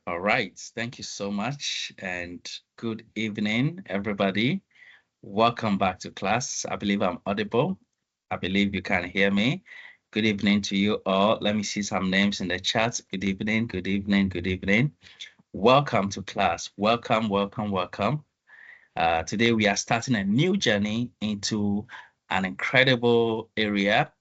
All right. Thank you so much. And good evening, everybody. Welcome back to class. I believe I'm audible. I believe you can hear me. Good evening to you all. Let me see some names in the chat. Good evening, good evening, good evening. Welcome to class. Welcome, welcome, welcome. Today we are starting a new journey into an incredible area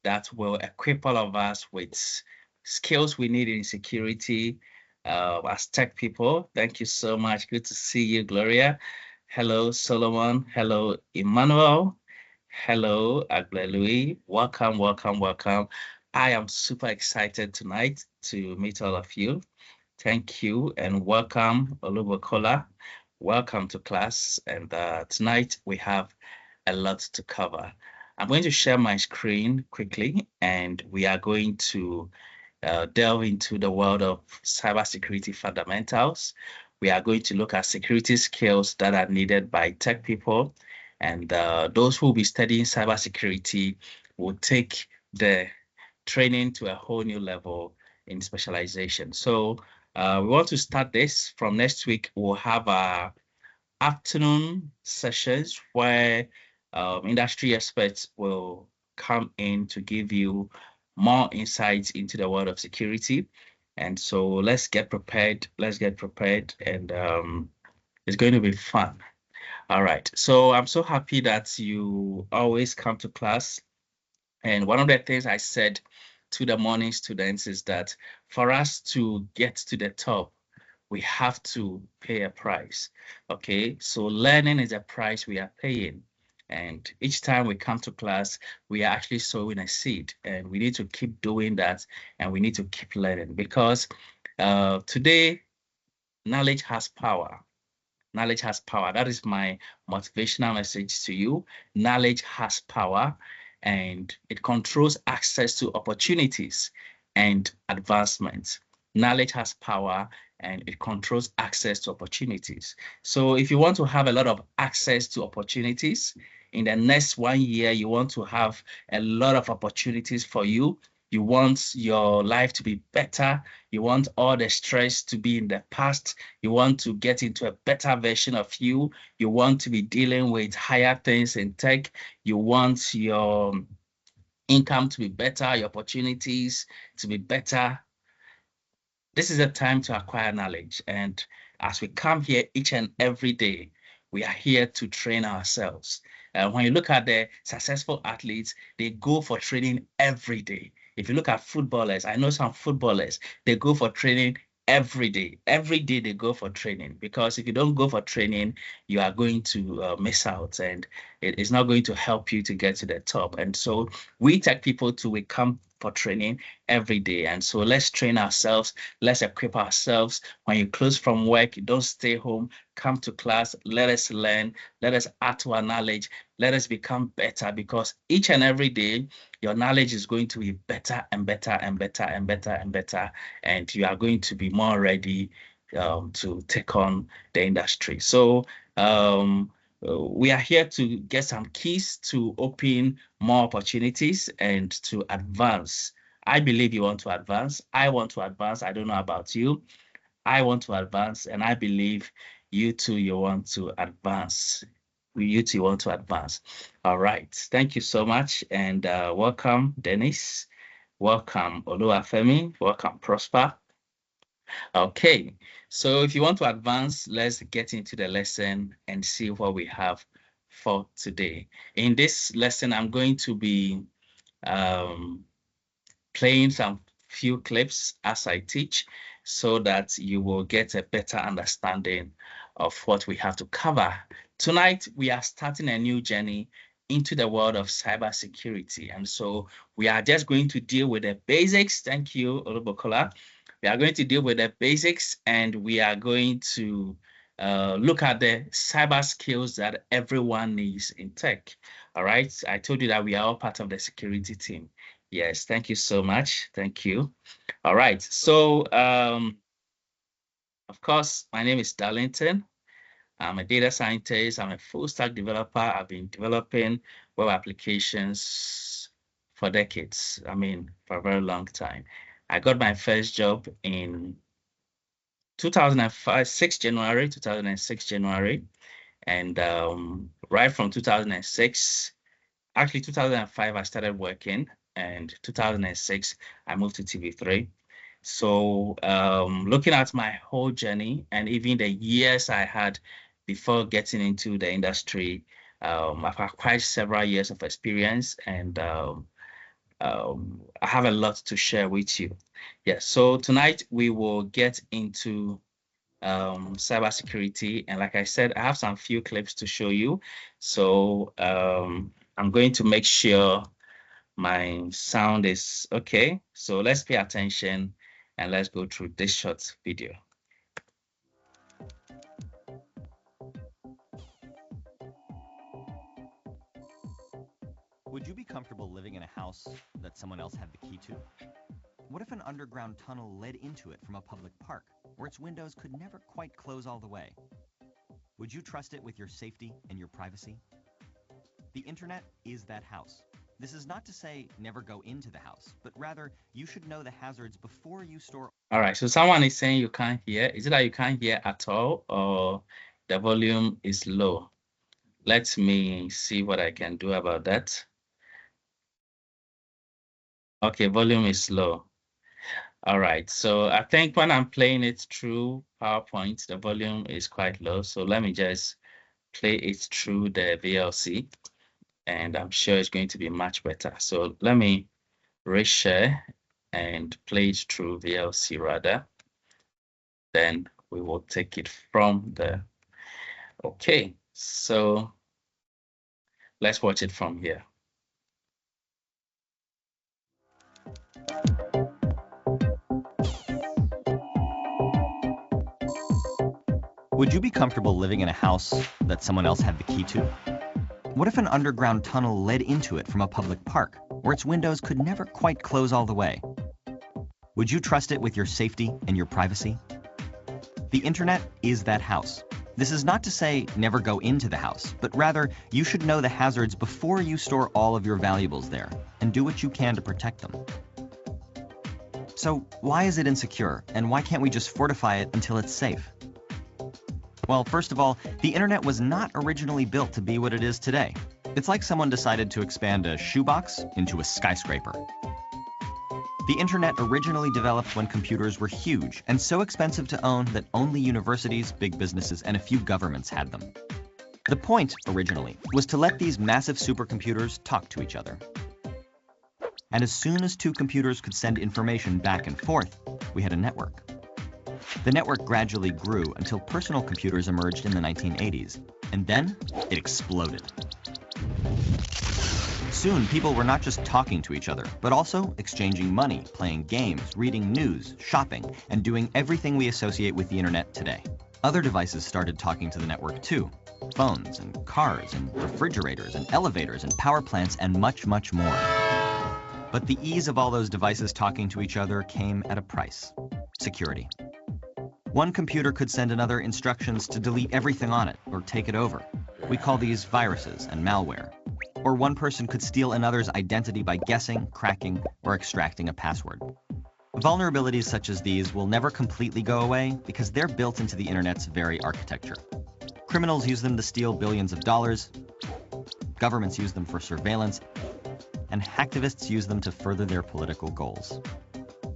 that will equip all of us with skills we need in security as tech people. Thank you so much. Good to see you, Gloria. Hello, Solomon. Hello, Emmanuel. Hello, Aglelui. Welcome, welcome, welcome. I am super excited tonight to meet all of you. Thank you and welcome, Oluwakola. Welcome to class. And tonight we have a lot to cover. I'm going to share my screen quickly, and we are going to delve into the world of cybersecurity fundamentals. We are going to look at security skills that are needed by tech people, and those who will be studying cybersecurity will take the training to a whole new level in specialization. So we want to start this from next week. We'll have our afternoon sessions where industry experts will come in to give you more insights into the world of security. And so let's get prepared. Let's get prepared. And it's going to be fun. All right. So I'm so happy that you always come to class. And one of the things I said to the morning students is that for us to get to the top, we have to pay a price. Okay, so learning is a price we are paying. And each time we come to class, we are actually sowing a seed, and we need to keep doing that, and we need to keep learning because today, knowledge has power. Knowledge has power. That is my motivational message to you. Knowledge has power and it controls access to opportunities and advancement. Knowledge has power and it controls access to opportunities. So if you want to have a lot of access to opportunities, in the next 1 year, you want to have a lot of opportunities for you. You want your life to be better. You want all the stress to be in the past. You want to get into a better version of you. You want to be dealing with higher things in tech. You want your income to be better, your opportunities to be better. This is a time to acquire knowledge. And as we come here each and every day, we are here to train ourselves. When you look at the successful athletes, they go for training every day. If you look at footballers, I know some footballers, they go for training every day. Every day they go for training because if you don't go for training, you are going to miss out and it is not going to help you to get to the top. And so we tech people too, we come for training every day. And so let's train ourselves. Let's equip ourselves. When you close from work, you don't stay home. Come to class. Let us learn. Let us add to our knowledge. Let us become better because each and every day, your knowledge is going to be better and better and better and better and better. And you are going to be more ready to take on the industry. So we are here to get some keys to open more opportunities and to advance. I believe you want to advance. I want to advance. I don't know about you. I want to advance, and I believe you too, you want to advance. You too want to advance. All right. Thank you so much. And welcome, Dennis. Welcome, Oluwafemi. Welcome, Prosper. Okay. So if you want to advance, let's get into the lesson and see what we have for today. In this lesson, I'm going to be um, playing some few clips as I teach so that you will get a better understanding of what we have to cover. Tonight, we are starting a new journey into the world of cybersecurity. And so we are just going to deal with the basics. Thank you, Olubokola. We are going to deal with the basics and we are going to look at the cyber skills that everyone needs in tech. All right. I told you that we are all part of the security team. Yes, thank you so much. Thank you. All right. So, of course, my name is Darlington. I'm a data scientist. I'm a full stack developer. I've been developing web applications for decades. I mean, for a very long time. I got my first job in 2005, 2006 January, and right from 2006, actually 2005, I started working, and 2006, I moved to TV3. So looking at my whole journey and even the years I had before getting into the industry, I've had quite several years of experience, and I have a lot to share with you. Yeah, so tonight we will get into cybersecurity. And like I said, I have some few clips to show you. So I'm going to make sure my sound is okay. So let's pay attention and let's go through this short video. Would you be comfortable living in a house that someone else had the key to? What if an underground tunnel led into it from a public park, where its windows could never quite close all the way? Would you trust it with your safety and your privacy? The internet is that house. This is not to say never go into the house, but rather you should know the hazards before you store. All right, so someone is saying you can't hear. Is it that you can't hear at all, or the volume is low? Let me see what I can do about that. Okay, volume is low. All right, so I think when I'm playing it through PowerPoint, the volume is quite low. So let me just play it through the VLC, and I'm sure it's going to be much better. So let me reshare and play it through VLC rather. Then we will take it from the, okay, so let's watch it from here. Would you be comfortable living in a house that someone else had the key to? What if an underground tunnel led into it from a public park, where its windows could never quite close all the way? Would you trust it with your safety and your privacy? The internet is that house. This is not to say never go into the house, but rather you should know the hazards before you store all of your valuables there, and do what you can to protect them. So why is it insecure, and why can't we just fortify it until it's safe? Well, first of all, the internet was not originally built to be what it is today. It's like someone decided to expand a shoebox into a skyscraper. The internet originally developed when computers were huge and so expensive to own that only universities, big businesses, and a few governments had them. The point, originally, was to let these massive supercomputers talk to each other. And as soon as two computers could send information back and forth, we had a network. The network gradually grew until personal computers emerged in the 1980s, and then it exploded. Soon, people were not just talking to each other, but also exchanging money, playing games, reading news, shopping, and doing everything we associate with the internet today. Other devices started talking to the network too. Phones and cars and refrigerators and elevators and power plants and much, much more. But the ease of all those devices talking to each other came at a price: security. One computer could send another instructions to delete everything on it or take it over. We call these viruses and malware. Or one person could steal another's identity by guessing, cracking, or extracting a password. Vulnerabilities such as these will never completely go away because they're built into the internet's very architecture. Criminals use them to steal billions of dollars, governments use them for surveillance, and hacktivists use them to further their political goals.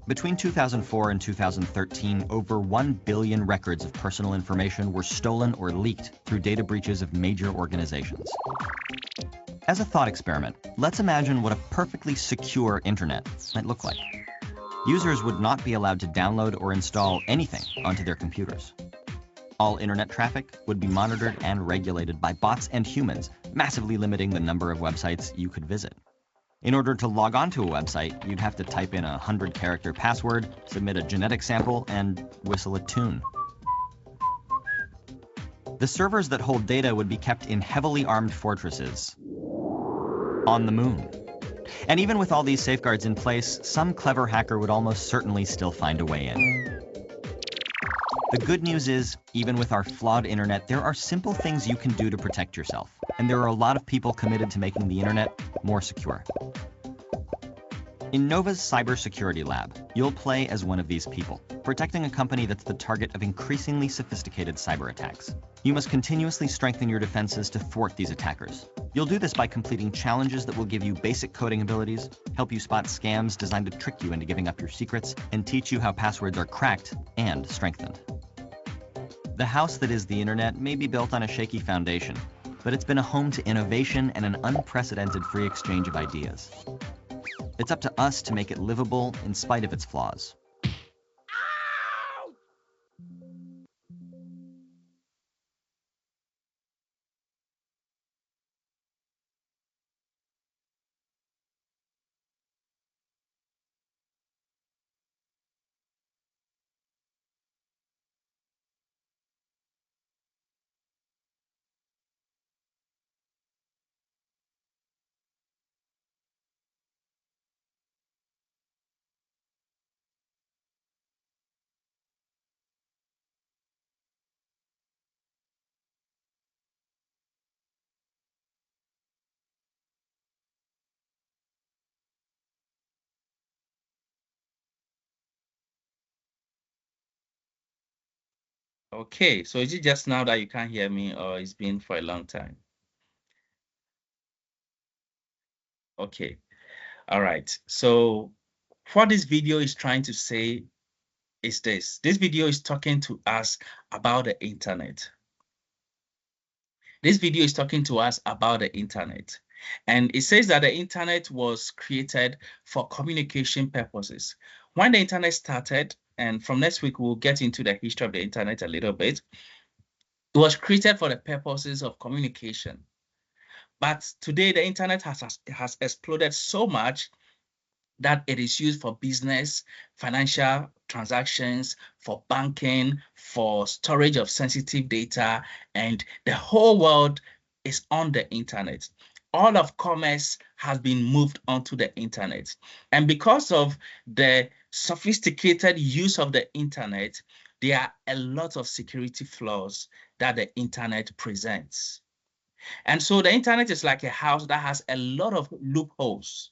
Between 2004 and 2013, over 1 billion records of personal information were stolen or leaked through data breaches of major organizations. As a thought experiment, let's imagine what a perfectly secure internet might look like. Users would not be allowed to download or install anything onto their computers. All internet traffic would be monitored and regulated by bots and humans, massively limiting the number of websites you could visit. In order to log on to a website, you'd have to type in a 100-character password, submit a genetic sample, and whistle a tune. The servers that hold data would be kept in heavily armed fortresses on the moon. And even with all these safeguards in place, some clever hacker would almost certainly still find a way in. The good news is, even with our flawed internet, there are simple things you can do to protect yourself. And there are a lot of people committed to making the internet more secure. In Nova's Cybersecurity Lab, you'll play as one of these people, protecting a company that's the target of increasingly sophisticated cyber attacks. You must continuously strengthen your defenses to thwart these attackers. You'll do this by completing challenges that will give you basic coding abilities, help you spot scams designed to trick you into giving up your secrets, and teach you how passwords are cracked and strengthened. The house that is the internet may be built on a shaky foundation, but it's been a home to innovation and an unprecedented free exchange of ideas. It's up to us to make it livable in spite of its flaws. Okay, so is it just now that you can't hear me, or it's been for a long time? Okay, all right. So what this video is trying to say is this. This video is talking to us about the internet. This video is talking to us about the internet. And it says that the internet was created for communication purposes. When the internet started, and from next week, we'll get into the history of the internet a little bit, it was created for the purposes of communication. But today, the internet has exploded so much that it is used for business, financial transactions, for banking, for storage of sensitive data, and the whole world is on the internet. All of commerce has been moved onto the internet. And because of the sophisticated use of the internet, there are a lot of security flaws that the internet presents. And so the internet is like a house that has a lot of loopholes.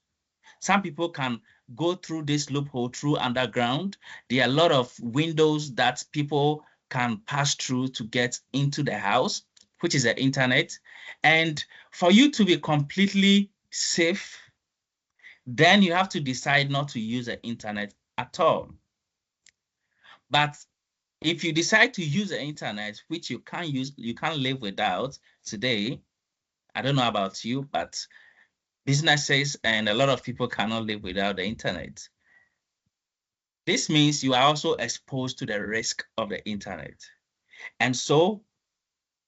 Some people can go through this loophole through underground. There are a lot of windows that people can pass through to get into the house, which is the internet. And for you to be completely safe, then you have to decide not to use the internet at all. But if you decide to use the internet, which you can't live without today, I don't know about you, but businesses and a lot of people cannot live without the internet. This means you are also exposed to the risk of the internet. And so,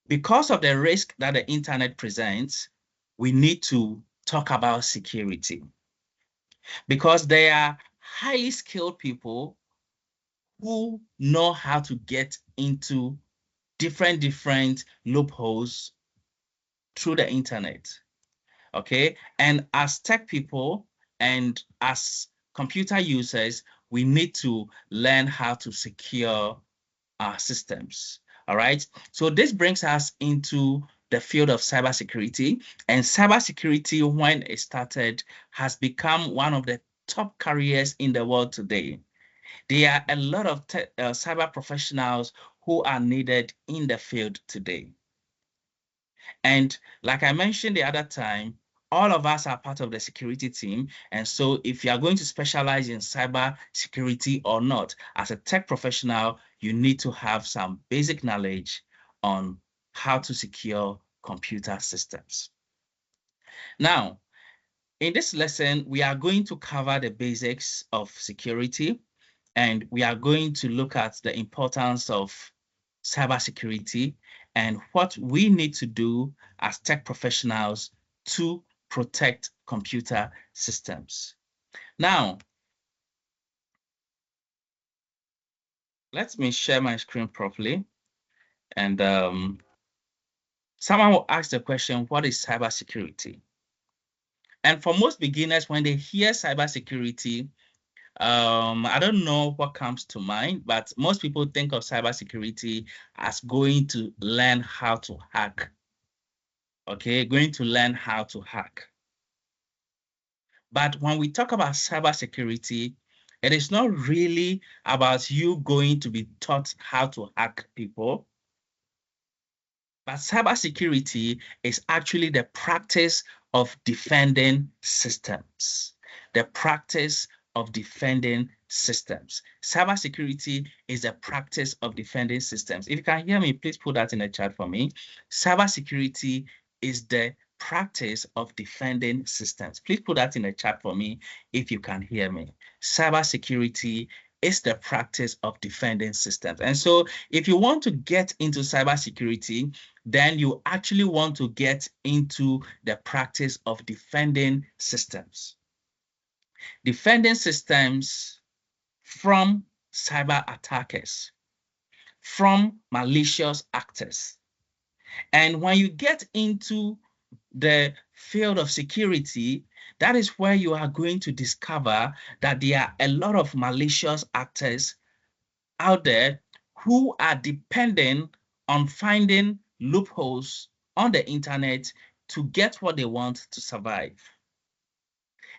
because of the risk that the internet presents, we need to talk about security. Because there are highly skilled people who know how to get into different loopholes through the internet. Okay, and as tech people and as computer users, we need to learn how to secure our systems. All right, so this brings us into the field of cybersecurity, and cybersecurity, when it started, has become one of the top careers in the world today. There are a lot of cyber professionals who are needed in the field today. And like I mentioned the other time, all of us are part of the security team. And so if you are going to specialize in cyber security or not, as a tech professional, you need to have some basic knowledge on how to secure computer systems. Now, in this lesson, we are going to cover the basics of security, and we are going to look at the importance of cybersecurity and what we need to do as tech professionals to protect computer systems. Now, let me share my screen properly. And someone will ask the question, what is cybersecurity? And for most beginners, when they hear cybersecurity, I don't know what comes to mind, but most people think of cybersecurity as going to learn how to hack. Okay, going to learn how to hack. But when we talk about cybersecurity, it is not really about you going to be taught how to hack people. But cybersecurity is actually the practice of defending systems. The practice of defending systems. Cybersecurity is a practice of defending systems. If you can hear me, please put that in the chat for me. Cybersecurity is the practice of defending systems. Please put that in the chat for me if you can hear me. Cybersecurity is the practice of defending systems. And so if you want to get into cybersecurity, then you actually want to get into the practice of defending systems. Defending systems from cyber attackers, from malicious actors. And when you get into the field of security, that is where you are going to discover that there are a lot of malicious actors out there who are dependent on finding loopholes on the internet to get what they want to survive.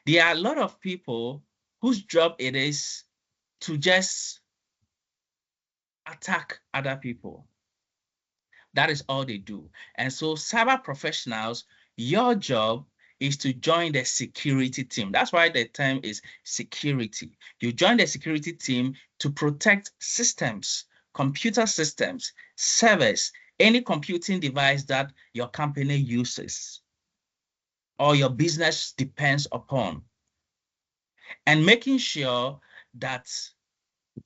There are a lot of people whose job it is to just attack other people. That is all they do. And so cyber professionals, your job is to join the security team. That's why the term is security. You join the security team to protect systems, computer systems, servers, any computing device that your company uses or your business depends upon, and making sure that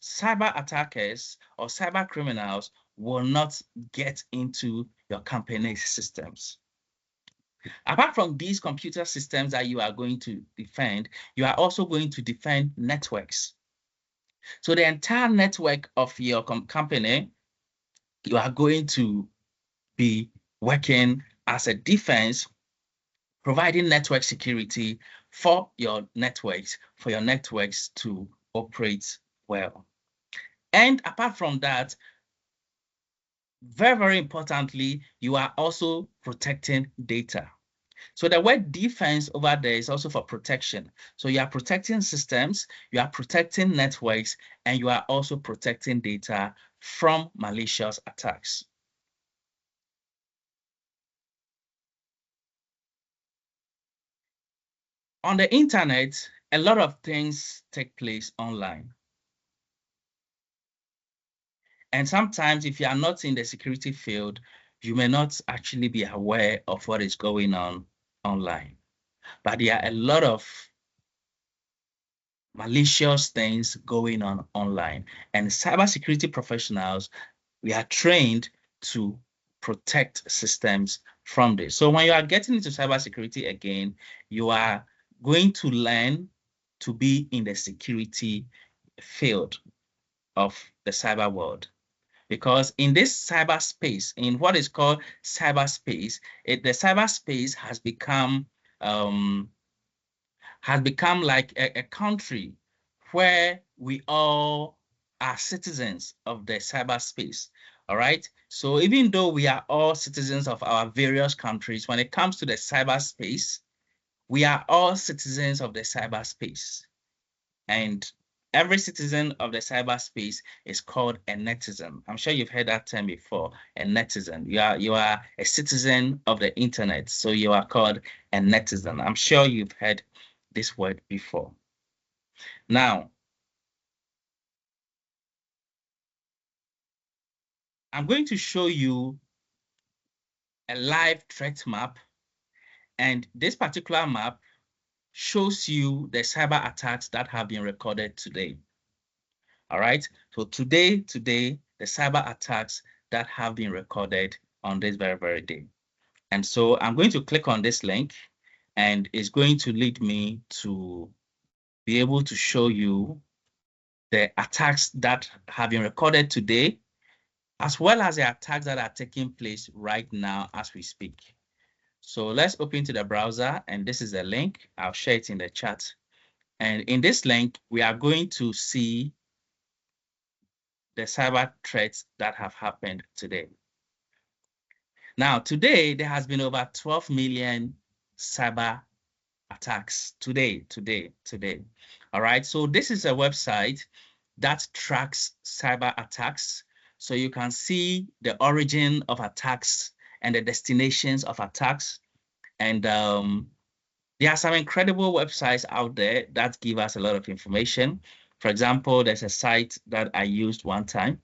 cyber attackers or cyber criminals will not get into your company's systems. Apart from these computer systems that you are going to defend, you are also going to defend networks. So the entire network of your company, you are going to be working as a defense, providing network security for your networks to operate well. And apart from that, very, very importantly, you are also protecting data. So the word defense over there is also for protection. So you are protecting systems, you are protecting networks, and you are also protecting data from malicious attacks. On the internet, a lot of things take place online. And sometimes if you are not in the security field, you may not actually be aware of what is going on online. But there are a lot of malicious things going on online. And cybersecurity professionals, we are trained to protect systems from this. So when you are getting into cybersecurity again, you are going to learn to be in the security field of the cyber world. Because in this cyberspace, in what is called cyberspace, the cyberspace has become like a country where we all are citizens of the cyberspace. All right. So even though we are all citizens of our various countries, when it comes to the cyberspace, we are all citizens of the cyberspace. And every citizen of the cyberspace is called a netizen. I'm sure you've heard that term before, a netizen. You are a citizen of the internet, so you are called a netizen. I'm sure you've heard this word before. Now, I'm going to show you a live threat map, and this particular map shows you the cyber attacks that have been recorded today. All right, so today, the cyber attacks that have been recorded on this very, very day. And so I'm going to click on this link, and it's going to lead me to be able to show you the attacks that have been recorded today, as well as the attacks that are taking place right now as we speak. So let's open to the browser, and this is the link. I'll share it in the chat. And in this link, we are going to see the cyber threats that have happened today. Now, today, there has been over 12 million cyber attacks today. All right. So this is a website that tracks cyber attacks. So you can see the origin of attacks and the destinations of attacks. And there are some incredible websites out there that give us a lot of information. For example, there's a site that I used one time.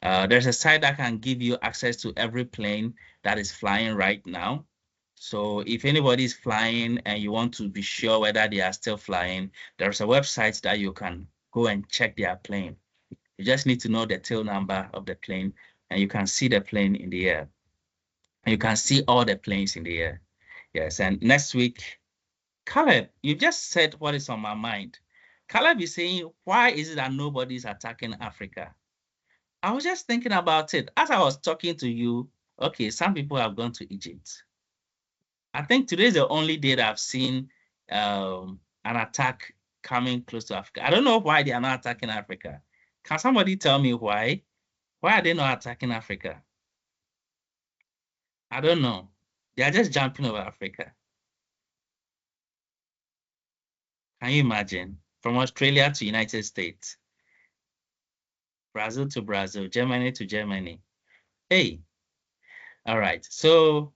There's a site that can give you access to every plane that is flying right now. So if anybody is flying and you want to be sure whether they are still flying, there's a website that you can go and check their plane. You just need to know the tail number of the plane, and you can see the plane in the air. And you can see all the planes in the air. Yes, and next week, Caleb, you just said what is on my mind. Caleb is saying, why is it that nobody's attacking Africa? I was just thinking about it as I was talking to you. Okay, some people have gone to Egypt. I think today is the only day that I've seen an attack coming close to Africa. I don't know why they are not attacking Africa. Can somebody tell me why? Why are they not attacking Africa? I don't know. They are just jumping over Africa. Can you imagine? From Australia to United States, Brazil to Brazil, Germany to Germany. Hey, all right. So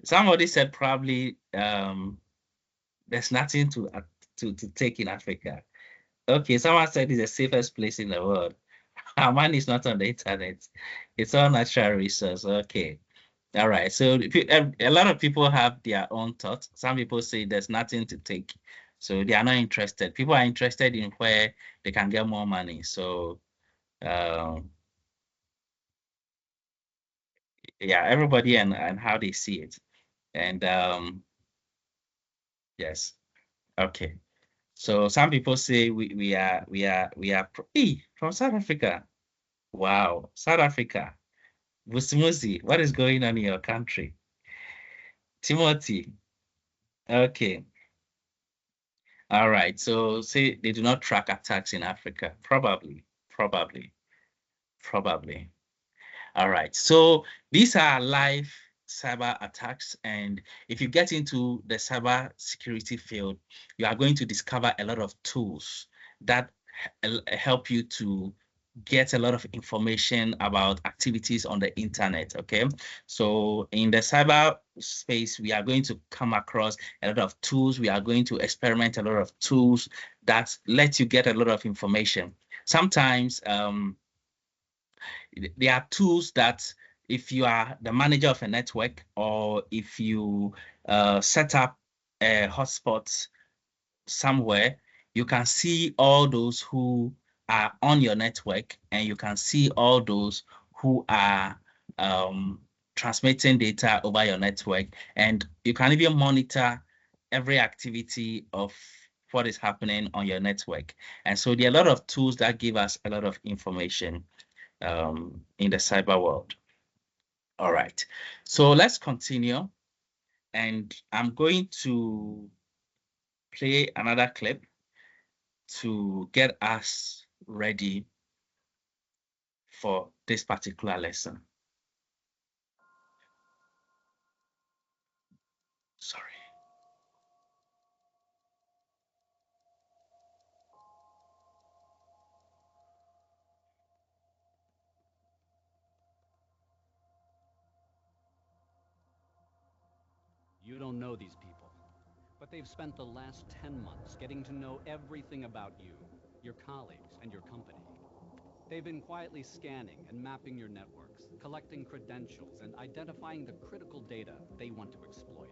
somebody said probably there's nothing to take in Africa. Okay, someone said it's the safest place in the world. Our money is not on the internet. It's all natural resource. Okay. All right. So a lot of people have their own thoughts. Some people say there's nothing to take. So they are not interested. People are interested in where they can get more money. So yeah, everybody and how they see it. And yes. Okay. So some people say from South Africa. Wow, South Africa. Vusimuzi, what is going on in your country? Timothy. Okay. All right. So say they do not track attacks in Africa. Probably, probably. All right. So these are live cyber attacks. And if you get into the cyber security field, you are going to discover a lot of tools that help you to get a lot of information about activities on the internet. Okay. So in the cyber space, we are going to come across a lot of tools. We are going to experiment a lot of tools that let you get a lot of information. Sometimes there are tools that if you are the manager of a network or if you set up a hotspot somewhere, you can see all those who are on your network and you can see all those who are transmitting data over your network. And you can even monitor every activity of what is happening on your network. And so there are a lot of tools that give us a lot of information in the cyber world. All right. So let's continue. And I'm going to play another clip to get us ready for this particular lesson. Sorry. You don't know these people, but they've spent the last 10 months getting to know everything about you, your colleagues, and your company. They've been quietly scanning and mapping your networks, collecting credentials, and identifying the critical data they want to exploit,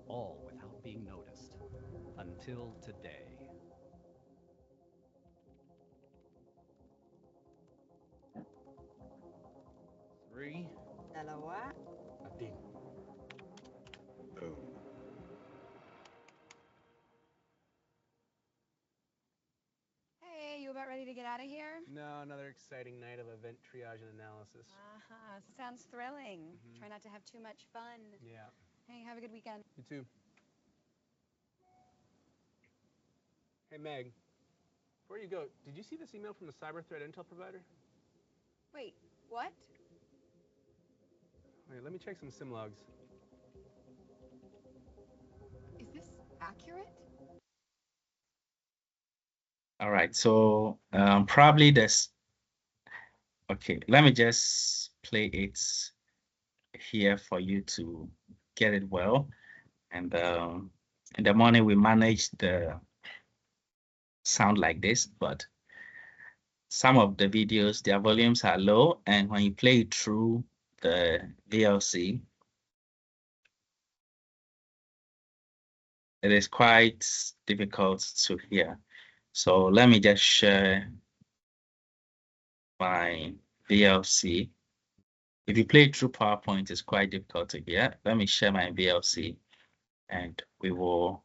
all without being noticed. Until today. Three. Dalawa. Adin. Boom. Hey, you about ready to get out of here? No, another exciting night of event triage and analysis. Sounds thrilling. Mhm. Try not to have too much fun. Yeah. Hey, have a good weekend. You too. Hey, Meg. Before you go, did you see this email from the cyber threat intel provider? Wait, what? Wait, let me check some SIM logs. Is this accurate? All right, so probably this. Okay, let me just play it here for you to get it well. And in the morning, we manage the sound like this, but some of the videos, their volumes are low. And when you play it through the VLC, it is quite difficult to hear. So let me just share my VLC. If you play it through PowerPoint, it's quite difficult to hear. Let me share my VLC and we will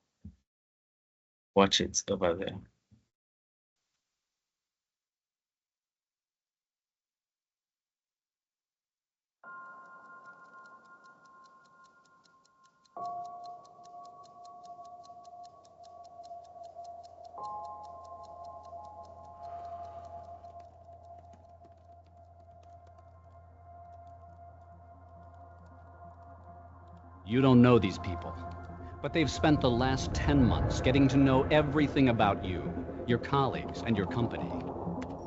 watch it over there. You don't know these people, but they've spent the last 10 months getting to know everything about you, your colleagues, and your company.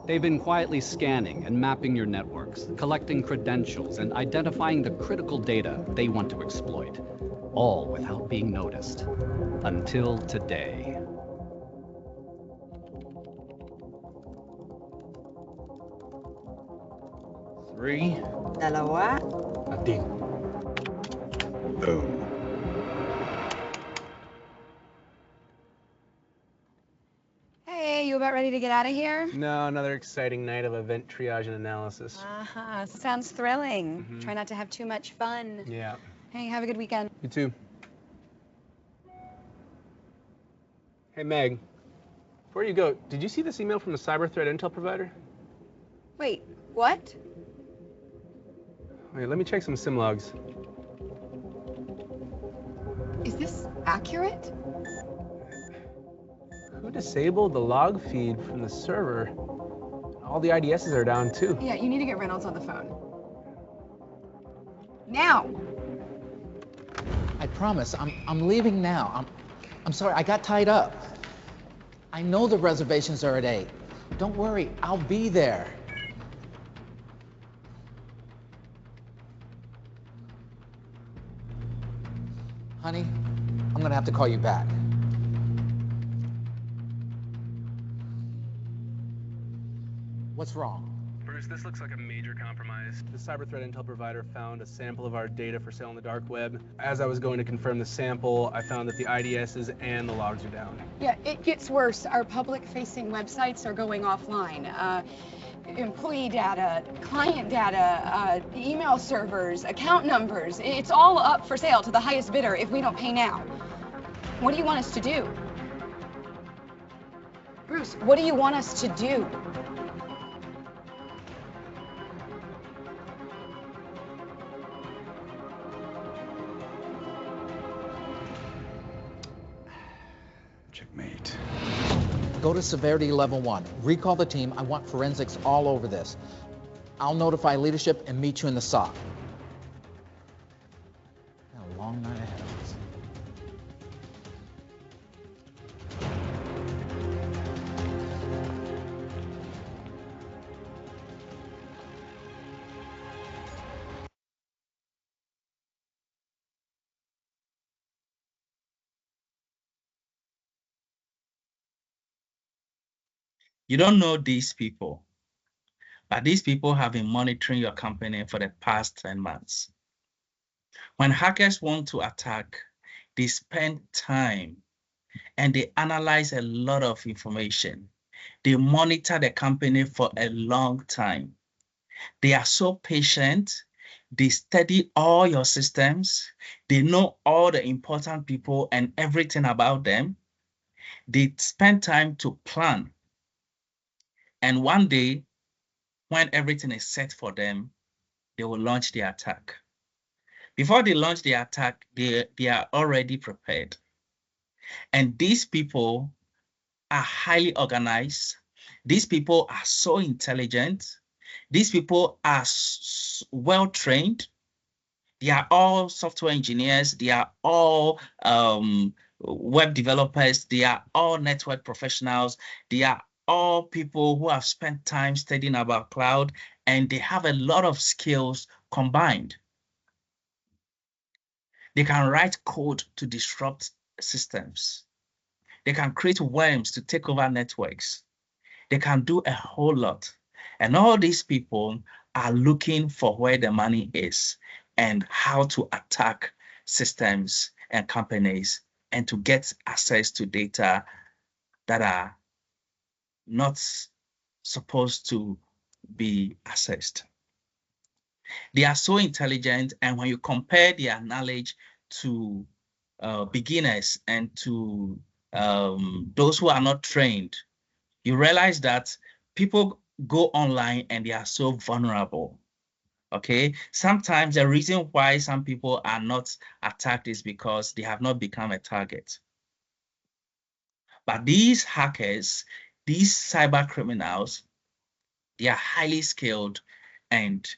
They've been quietly scanning and mapping your networks, collecting credentials, and identifying the critical data they want to exploit, all without being noticed. Until today. Three. Dalawa. Atin. Boom. Hey, you about ready to get out of here? No, another exciting night of event triage and analysis. Sounds thrilling. Mhm. Try not to have too much fun. Yeah. Hey, have a good weekend. You too. Hey, Meg. Before you go, did you see this email from the cyber threat intel provider? Wait, what? Wait, let me check some SIM logs. Is this accurate? Who disabled the log feed from the server? All the IDSs are down too. Yeah, you need to get Reynolds on the phone. Now! I promise, I'm leaving now. I'm sorry, I got tied up. I know the reservations are at 8. Don't worry, I'll be there. Honey, I'm gonna have to call you back. What's wrong? Bruce, this looks like a major compromise. The cyber threat intel provider found a sample of our data for sale on the dark web. As I was going to confirm the sample, I found that the IDSs and the logs are down. Yeah, it gets worse. Our public-facing websites are going offline. Employee data, client data, email servers, account numbers. It's all up for sale to the highest bidder if we don't pay now. What do you want us to do? Bruce, what do you want us to do? Checkmate. Go to severity level 1. Recall the team. I want forensics all over this. I'll notify leadership and meet you in the SOC. Got a long night ahead of us. You don't know these people, but these people have been monitoring your company for the past 10 months. When hackers want to attack, they spend time and they analyze a lot of information. They monitor the company for a long time. They are so patient. They study all your systems. They know all the important people and everything about them. They spend time to plan. And one day, when everything is set for them, they will launch the attack. Before they launch the attack, they are already prepared. And these people are highly organized. These people are so intelligent. These people are well trained. They are all software engineers. They are all web developers, they are all network professionals. They are all people who have spent time studying about cloud, and they have a lot of skills combined. They can write code to disrupt systems. They can create worms to take over networks. They can do a whole lot. And all these people are looking for where the money is and how to attack systems and companies and to get access to data that are not supposed to be accessed. They are so intelligent, and when you compare their knowledge to beginners and to those who are not trained, you realize that people go online and they are so vulnerable. Okay, sometimes the reason why some people are not attacked is because they have not become a target. But these hackers, these cyber criminals, they are highly skilled and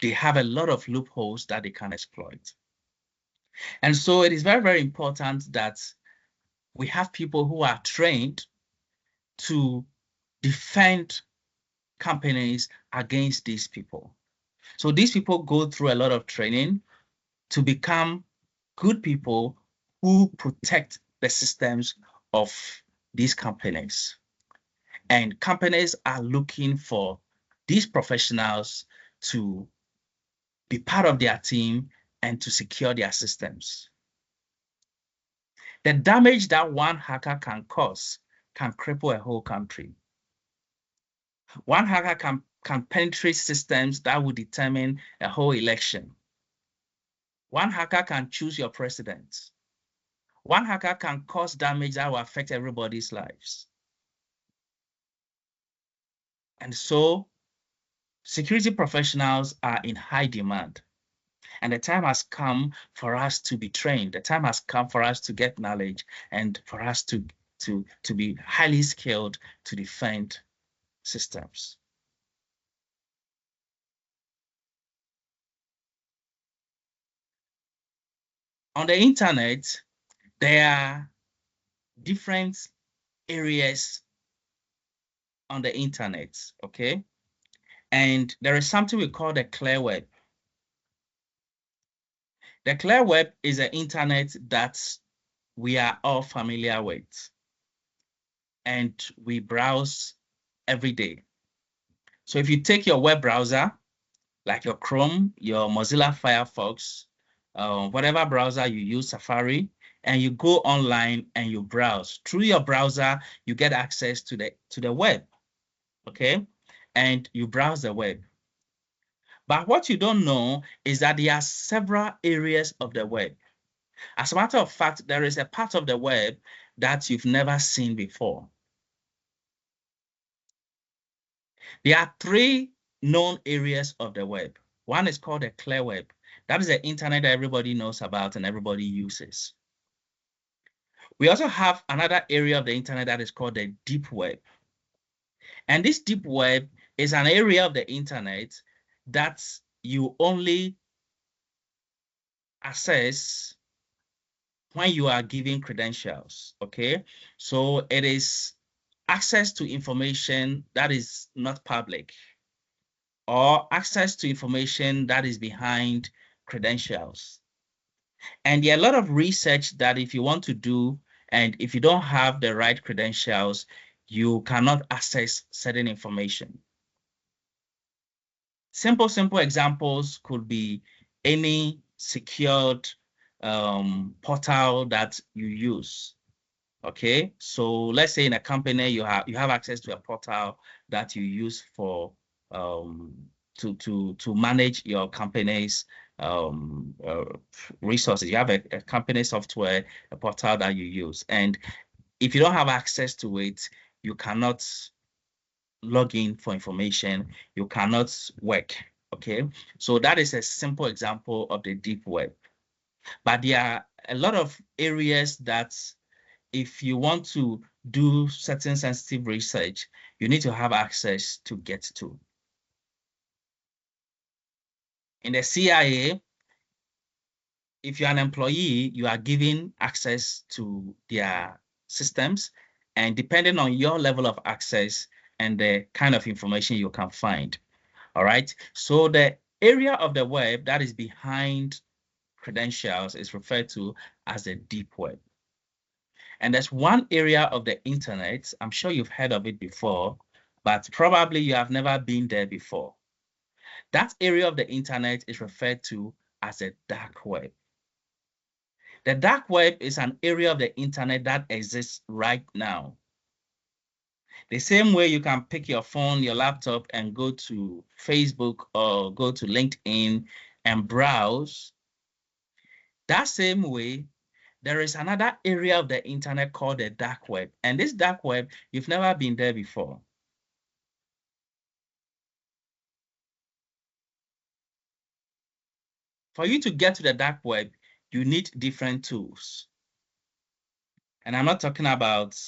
they have a lot of loopholes that they can exploit. And so it is very, very important that we have people who are trained to defend companies against these people. So these people go through a lot of training to become good people who protect the systems of these companies. And companies are looking for these professionals to be part of their team and to secure their systems. The damage that one hacker can cause can cripple a whole country. One hacker can penetrate systems that will determine a whole election. One hacker can choose your president. One hacker can cause damage that will affect everybody's lives. And so security professionals are in high demand. And the time has come for us to be trained. The time has come for us to get knowledge and for us to be highly skilled to defend systems. On the internet, there are different areas on the internet, okay? And there is something we call the clear web. The clear web is an internet that we are all familiar with, and we browse every day. So if you take your web browser, like your Chrome, your Mozilla Firefox, whatever browser you use, Safari, and you go online and you browse. Through your browser, you get access to the web, okay? And you browse the web. But what you don't know is that there are several areas of the web. As a matter of fact, there is a part of the web that you've never seen before. There are three known areas of the web. One is called the clear web. That is the internet that everybody knows about and everybody uses. We also have another area of the internet that is called the deep web. And this deep web is an area of the internet that you only access when you are giving credentials, okay? So it is access to information that is not public or access to information that is behind credentials. And there are a lot of research that if you want to do, and if you don't have the right credentials, you cannot access certain information. Simple examples could be any secured portal that you use. Okay, so let's say in a company you have access to a portal that you use for to manage your company's resources. You have a company software, a portal that you use, and if you don't have access to it, you cannot log in for information. You cannot work. Okay, so that is a simple example of the deep web. But there are a lot of areas that if you want to do certain sensitive research, you need to have access to get to. In the CIA, if you're an employee, you are given access to their systems, and depending on your level of access and the kind of information you can find. All right. So the area of the web that is behind credentials is referred to as the deep web. And there's one area of the internet, I'm sure you've heard of it before, but probably you have never been there before. That area of the internet is referred to as the dark web. The dark web is an area of the internet that exists right now. The same way you can pick your phone, your laptop, and go to Facebook or go to LinkedIn and browse, that same way, there is another area of the internet called the dark web. And this dark web, you've never been there before. For you to get to the dark web, you need different tools. And I'm not talking about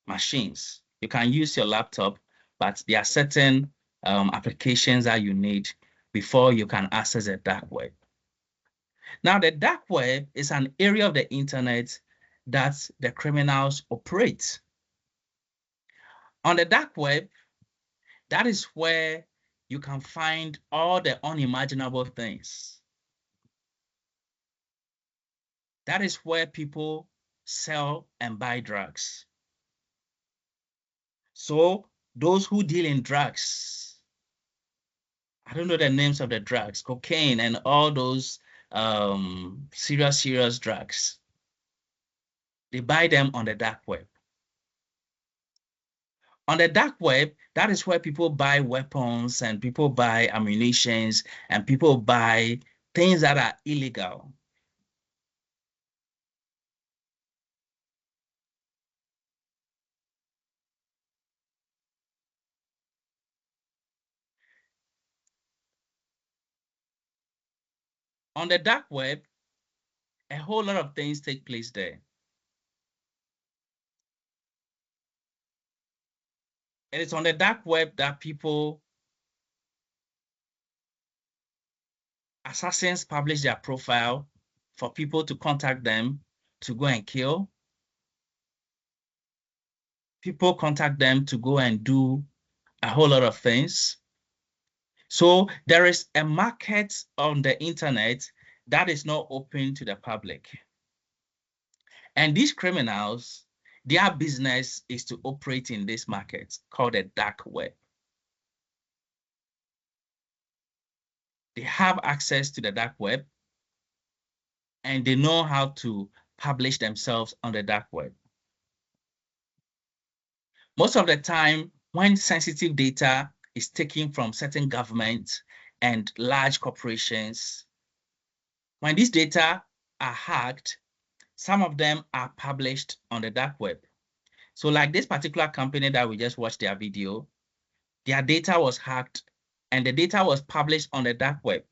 machines. You can use your laptop, but there are certain applications that you need before you can access the dark web. Now, the dark web is an area of the internet that the criminals operate. On the dark web, that is where you can find all the unimaginable things. That is where people sell and buy drugs. So those who deal in drugs, I don't know the names of the drugs, cocaine and all those serious drugs, they buy them on the dark web. On the dark web, that is where people buy weapons and people buy ammunitions and people buy things that are illegal. On the dark web, a whole lot of things take place there. It is on the dark web that assassins publish their profile for people to contact them to go and kill. People contact them to go and do a whole lot of things. So there is a market on the internet that is not open to the public. And these criminals, their business is to operate in this market called the dark web. They have access to the dark web and they know how to publish themselves on the dark web. Most of the time, when sensitive data is taken from certain governments and large corporations, when these data are hacked, some of them are published on the dark web. So like this particular company that we just watched their video, their data was hacked and the data was published on the dark web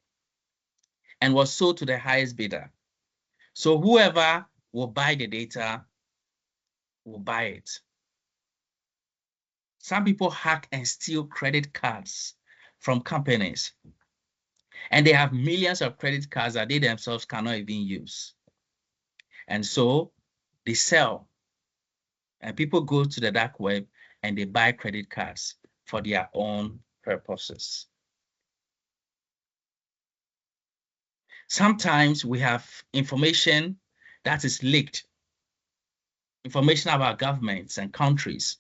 and was sold to the highest bidder. So whoever will buy the data will buy it. Some people hack and steal credit cards from companies, and they have millions of credit cards that they themselves cannot even use. And so they sell, and people go to the dark web and they buy credit cards for their own purposes. Sometimes we have information that is leaked, information about governments and countries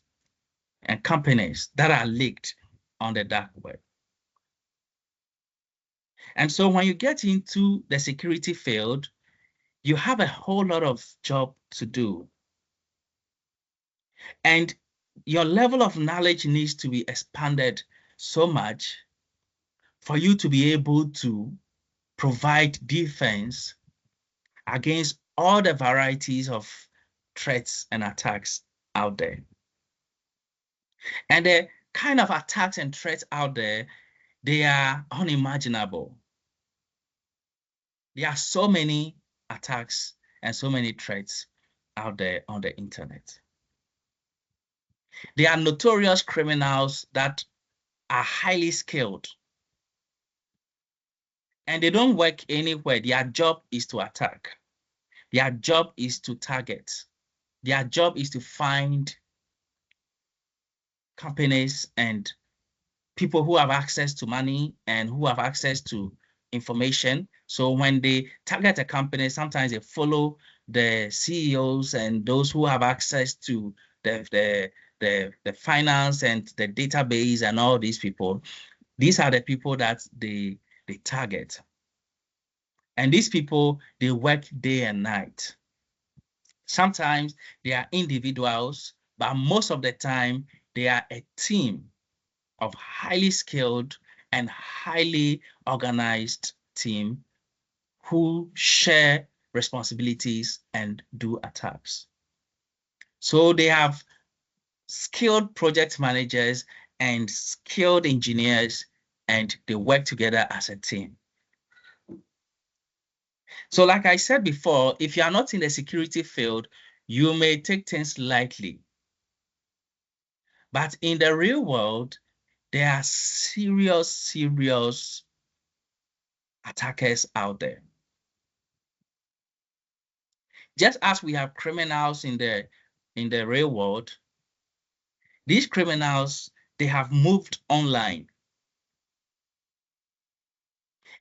and companies that are leaked on the dark web. And so when you get into the security field, you have a whole lot of job to do. And your level of knowledge needs to be expanded so much for you to be able to provide defense against all the varieties of threats and attacks out there. And the kind of attacks and threats out there, they are unimaginable. There are so many attacks and so many threats out there on the internet. There are notorious criminals that are highly skilled And they don't work anywhere. Their job is to attack. Their job is to target. Their job is to find companies and people who have access to money and who have access to information. So when they target a company, sometimes they follow the CEOs and those who have access to the finance and the database and all these people. These are the people that they target. And these people, they work day and night. Sometimes they are individuals, but most of the time they are a team of highly skilled and highly organized team who share responsibilities and do attacks. So they have skilled project managers and skilled engineers, and they work together as a team. So like I said before, if you are not in the security field, you may take things lightly. But in the real world, there are serious attackers out there. Just as we have criminals in the real world, these criminals, they have moved online.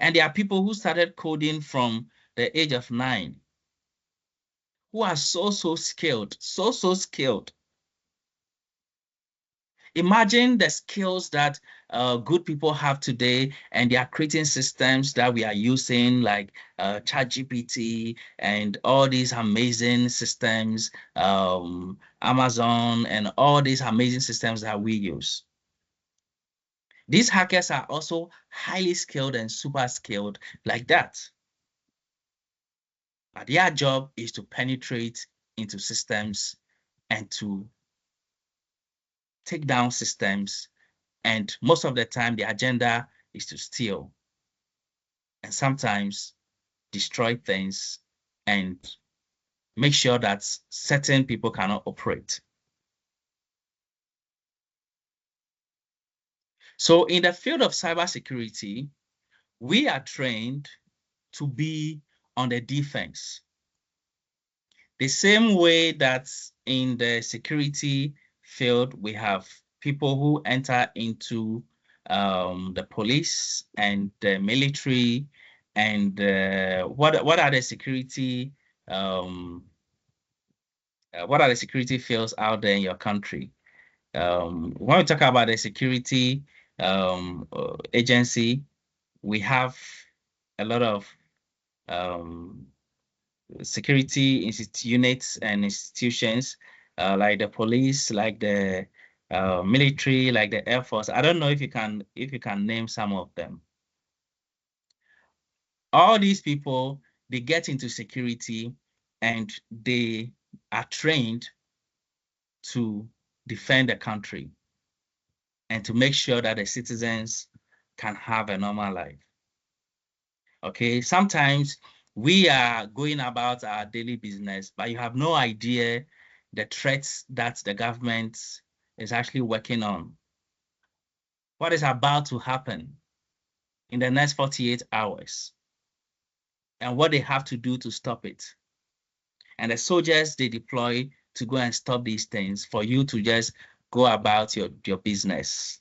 And there are people who started coding from the age of 9, who are so skilled, so skilled. Imagine the skills that good people have today, and they are creating systems that we are using, like ChatGPT and all these amazing systems, Amazon, and all these amazing systems that we use. These hackers are also highly skilled and super skilled like that. But their job is to penetrate into systems and to take down systems. And most of the time, the agenda is to steal and sometimes destroy things and make sure that certain people cannot operate. So in the field of cybersecurity, we are trained to be on the defense. The same way that in the security field, we have people who enter into the police and the military and what are the security fields out there in your country? When we talk about the security agency, we have a lot of security units and institutions, like the police, like the military, like the Air Force. I don't know if you can name some of them. All these people, they get into security and they are trained to defend the country and to make sure that the citizens can have a normal life. Okay, sometimes we are going about our daily business, but you have no idea the threats that the government is actually working on. What is about to happen in the next 48 hours and what they have to do to stop it. And the soldiers they deploy to go and stop these things for you to just go about your business.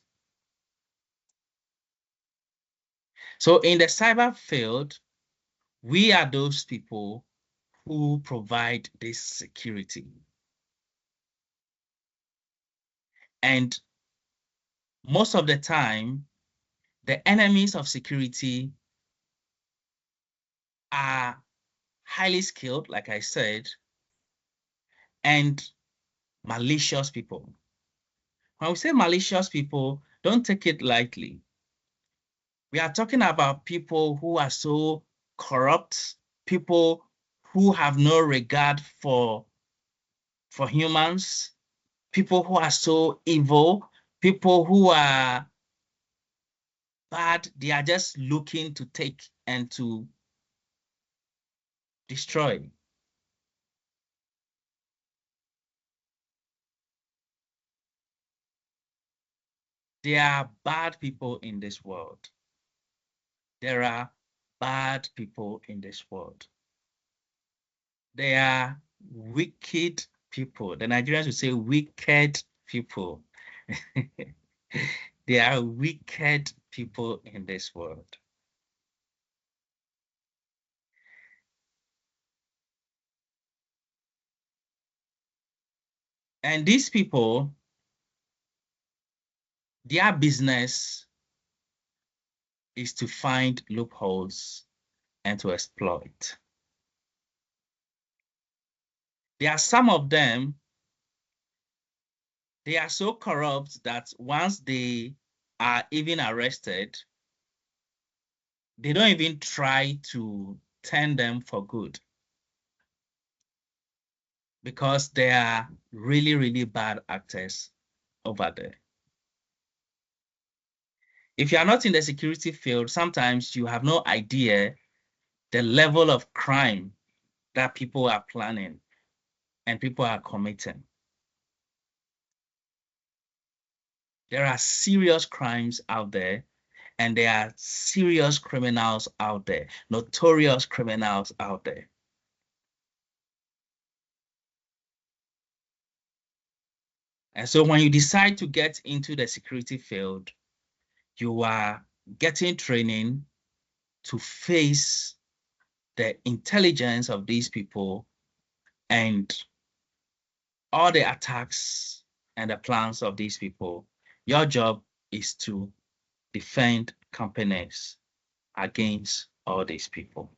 So in the cyber field, we are those people who provide this security. And most of the time, the enemies of security are highly skilled, like I said, and malicious people. When we say malicious people, don't take it lightly. We are talking about people who are so corrupt, people who have no regard for humans, people who are so evil, people who are bad. They are just looking to take and to destroy. There are bad people in this world. There are bad people in this world. They are wicked people. The Nigerians would say wicked people. They are wicked people in this world. And these people, their business is to find loopholes and to exploit. There are some of them, they are so corrupt that once they are even arrested, they don't even try to turn them for good, because they are really, really bad actors over there. If you are not in the security field, sometimes you have no idea the level of crime that people are planning and people are committing. There are serious crimes out there, and there are serious criminals out there, notorious criminals out there. And so when you decide to get into the security field, you are getting training to face the intelligence of these people and all the attacks and the plans of these people. Your job is to defend companies against all these people.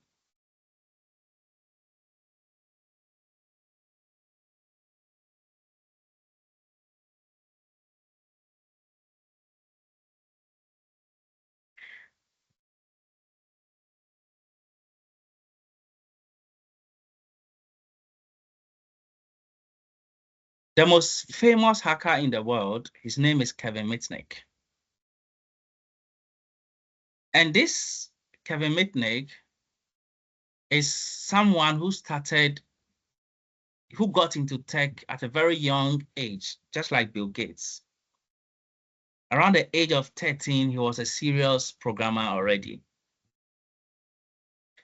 The most famous hacker in the world, his name is Kevin Mitnick. And this Kevin Mitnick is someone who got into tech at a very young age, just like Bill Gates. Around the age of 13, he was a serious programmer already.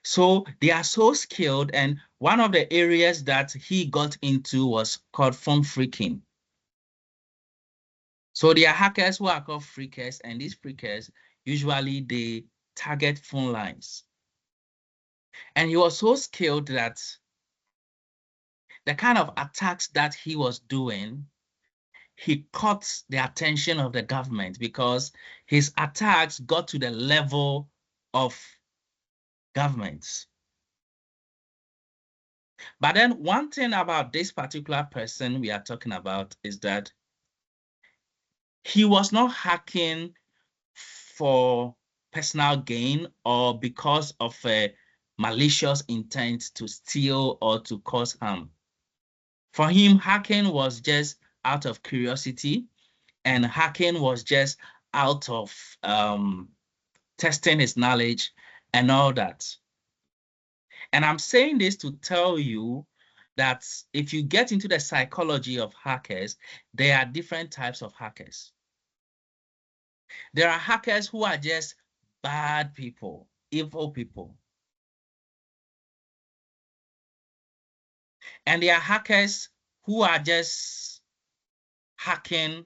So they are so skilled, and one of the areas that he got into was called phone phreaking. So there are hackers who are called phreakers, and these phreakers, usually they target phone lines. And he was so skilled that the kind of attacks that he was doing, he caught the attention of the government because his attacks got to the level of governments. But then one thing about this particular person we are talking about is that he was not hacking for personal gain or because of a malicious intent to steal or to cause harm. For him, hacking was just out of curiosity, and hacking was just out of testing his knowledge and all that. And I'm saying this to tell you that if you get into the psychology of hackers, there are different types of hackers. There are hackers who are just bad people, evil people. And there are hackers who are just hacking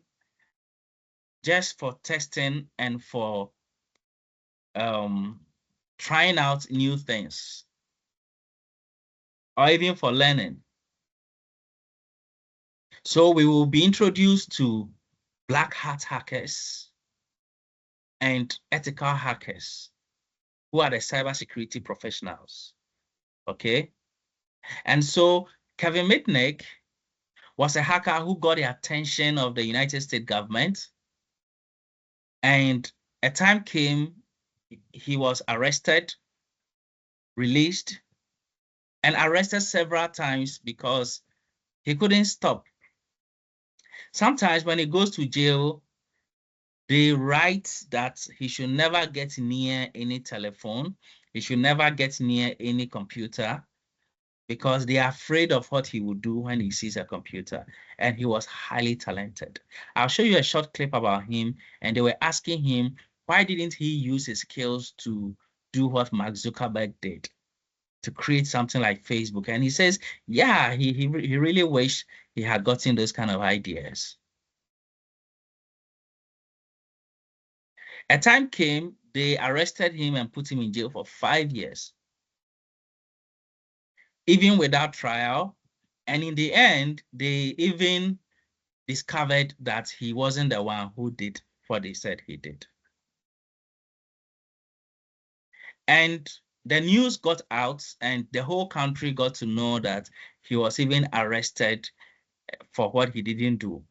just for testing and for trying out new things, or even for learning. So we will be introduced to black hat hackers and ethical hackers, who are the cybersecurity professionals. Okay. And so Kevin Mitnick was a hacker who got the attention of the United States government. And a time came, he was arrested, released, and arrested several times because he couldn't stop. Sometimes when he goes to jail, they write that he should never get near any telephone, he should never get near any computer, because they are afraid of what he will do when he sees a computer. And he was highly talented. I'll show you a short clip about him, and they were asking him, why didn't he use his skills to do what Mark Zuckerberg did, to create something like Facebook. And he says, yeah, he really wished he had gotten those kind of ideas. A time came, they arrested him and put him in jail for 5 years, even without trial. And in the end, they even discovered that he wasn't the one who did what they said he did. And the news got out, and the whole country got to know that he was even arrested for what he didn't do.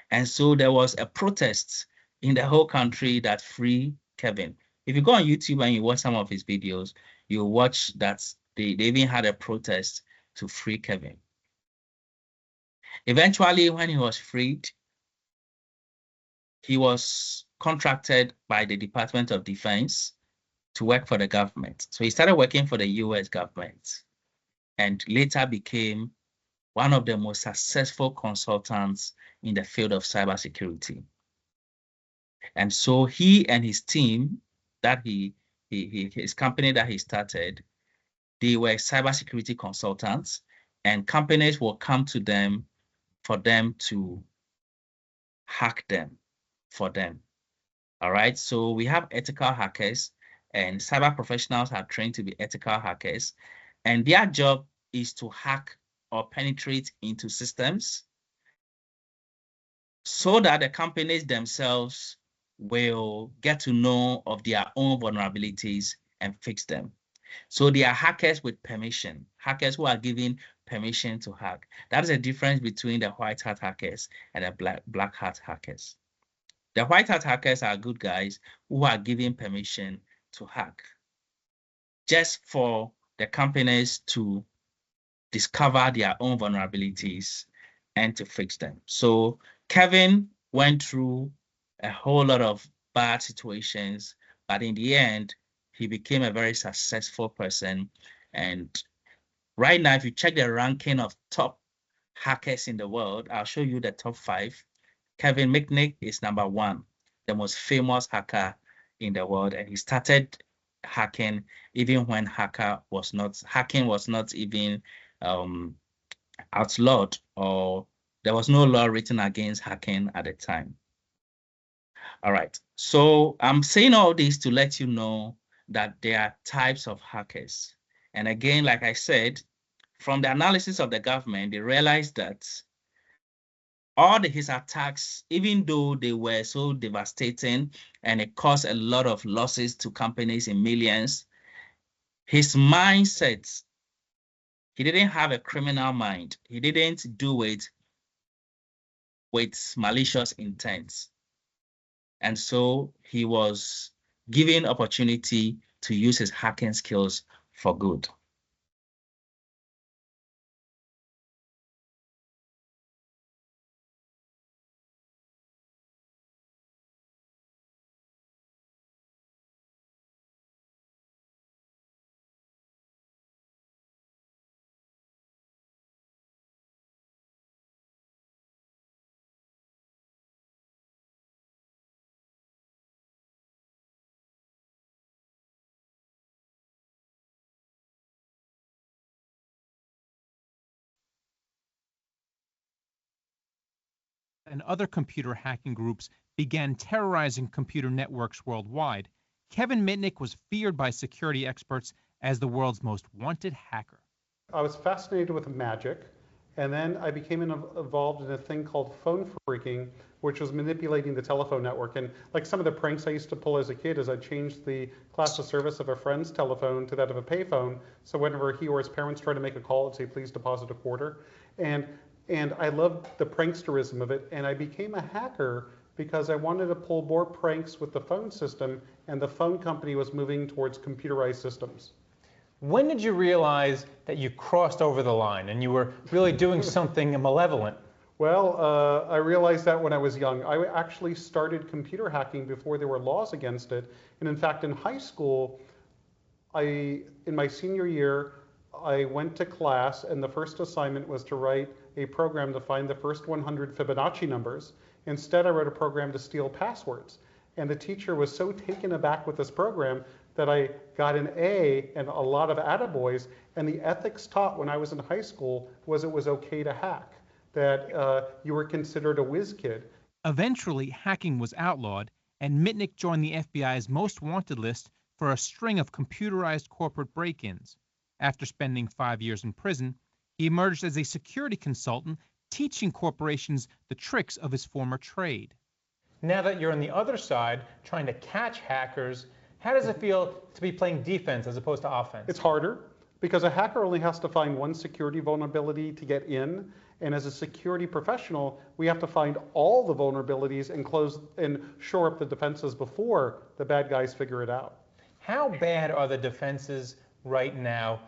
And so there was a protest in the whole country that free Kevin. If you go on YouTube and you watch some of his videos, you watch that they even had a protest to free Kevin. Eventually, when he was freed, he was contracted by the Department of Defense to work for the government. So he started working for the US government and later became one of the most successful consultants in the field of cybersecurity. And so he and his team that his company that he started, they were cybersecurity consultants, and companies will come to them for them to hack them for them. All right. So we have ethical hackers, and cyber professionals are trained to be ethical hackers, and their job is to hack or penetrate into systems so that the companies themselves will get to know of their own vulnerabilities and fix them. So they are hackers with permission, hackers who are given permission to hack. That is the difference between the white hat hackers and the black hat hackers. The white hat hackers are good guys who are given permission to hack just for the companies to discover their own vulnerabilities and to fix them. So Kevin went through a whole lot of bad situations, but in the end, he became a very successful person. And right now, if you check the ranking of top hackers in the world, I'll show you the top 5. Kevin Mitnick is #1, the most famous hacker in the world. And he started hacking even when hacking was not even outlawed, or there was no law written against hacking at the time. All right, so I'm saying all this to let you know that there are types of hackers. And again, like I said, from the analysis of the government, they realized that all his attacks, even though they were so devastating and it caused a lot of losses to companies in millions, his mindset, he didn't have a criminal mind. He didn't do it with malicious intent. And so he was given opportunity to use his hacking skills for good. And other computer hacking groups began terrorizing computer networks worldwide, Kevin Mitnick was feared by security experts as the world's most wanted hacker. I was fascinated with magic, and then I became involved in a thing called phone phreaking, which was manipulating the telephone network. And like some of the pranks I used to pull as a kid is I changed the class of service of a friend's telephone to that of a payphone. So whenever he or his parents tried to make a call, it'd say, please deposit a quarter. And I loved the pranksterism of it, and I became a hacker because I wanted to pull more pranks with the phone system, and the phone company was moving towards computerized systems. When did you realize that you crossed over the line and you were really doing something malevolent? Well, I realized that when I was young. I actually started computer hacking before there were laws against it. And in fact, in high school, in my senior year, I went to class, and the first assignment was to write a program to find the first 100 Fibonacci numbers. Instead, I wrote a program to steal passwords. And the teacher was so taken aback with this program that I got an A and a lot of attaboys, and the ethics taught when I was in high school was it was okay to hack, that you were considered a whiz kid. Eventually, hacking was outlawed, and Mitnick joined the FBI's most wanted list for a string of computerized corporate break-ins. After spending 5 years in prison, he emerged as a security consultant teaching corporations the tricks of his former trade. Now that you're on the other side, trying to catch hackers, how does it feel to be playing defense as opposed to offense? It's harder because a hacker only has to find one security vulnerability to get in. And as a security professional, we have to find all the vulnerabilities and close and shore up the defenses before the bad guys figure it out. How bad are the defenses right now,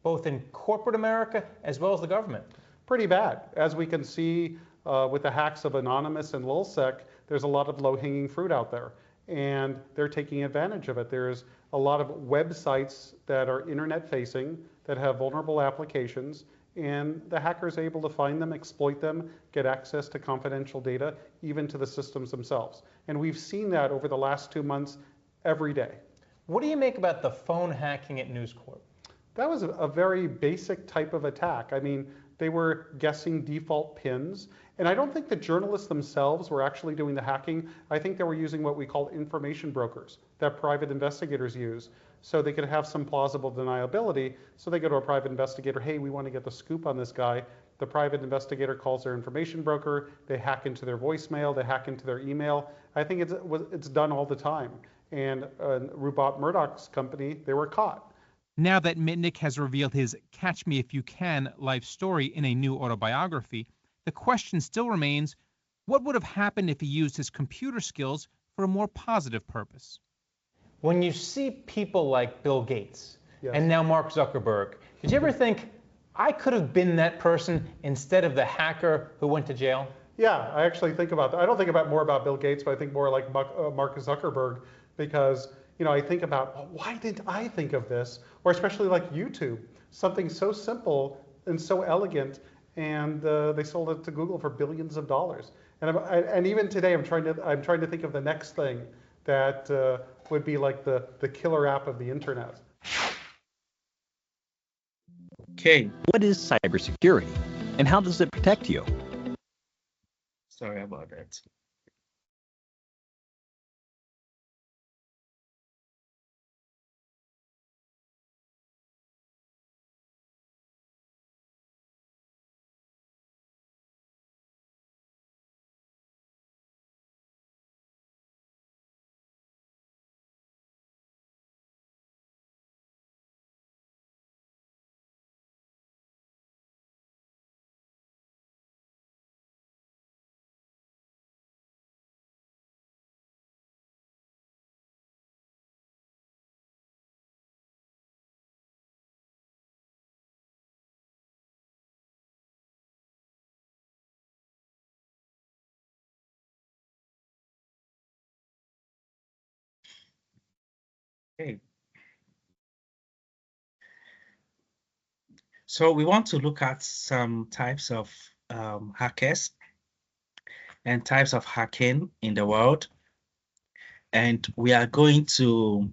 both in corporate America as well as the government? Pretty bad. As we can see with the hacks of Anonymous and Lulzsec, there's a lot of low-hanging fruit out there, and they're taking advantage of it. There's a lot of websites that are internet-facing that have vulnerable applications, and the hackers are able to find them, exploit them, get access to confidential data, even to the systems themselves. And we've seen that over the last 2 months every day. What do you make about the phone hacking at News Corp? That was a very basic type of attack. I mean, they were guessing default pins. And I don't think the journalists themselves were actually doing the hacking. I think they were using what we call information brokers that private investigators use. So they could have some plausible deniability. So they go to a private investigator, hey, we want to get the scoop on this guy. The private investigator calls their information broker. They hack into their voicemail. They hack into their email. I think it's done all the time. And Rupert Murdoch's company, they were caught. Now that Mitnick has revealed his Catch Me If You Can life story in a new autobiography, the question still remains, what would have happened if he used his computer skills for a more positive purpose? When you see people like Bill Gates Yes. and now Mark Zuckerberg, did you ever think, I could have been that person instead of the hacker who went to jail? Yeah, I actually think about that. I don't think more about Bill Gates, but I think more like Mark Zuckerberg, because I think about, well, why didn't I think of this? Or especially like YouTube, something so simple and so elegant, and they sold it to Google for billions of dollars. And even today, I'm trying to think of the next thing that would be like the killer app of the internet. Okay, What is cybersecurity, and how does it protect you? sorry about that. Okay. So we want to look at some types of hackers and types of hacking in the world. And we are going to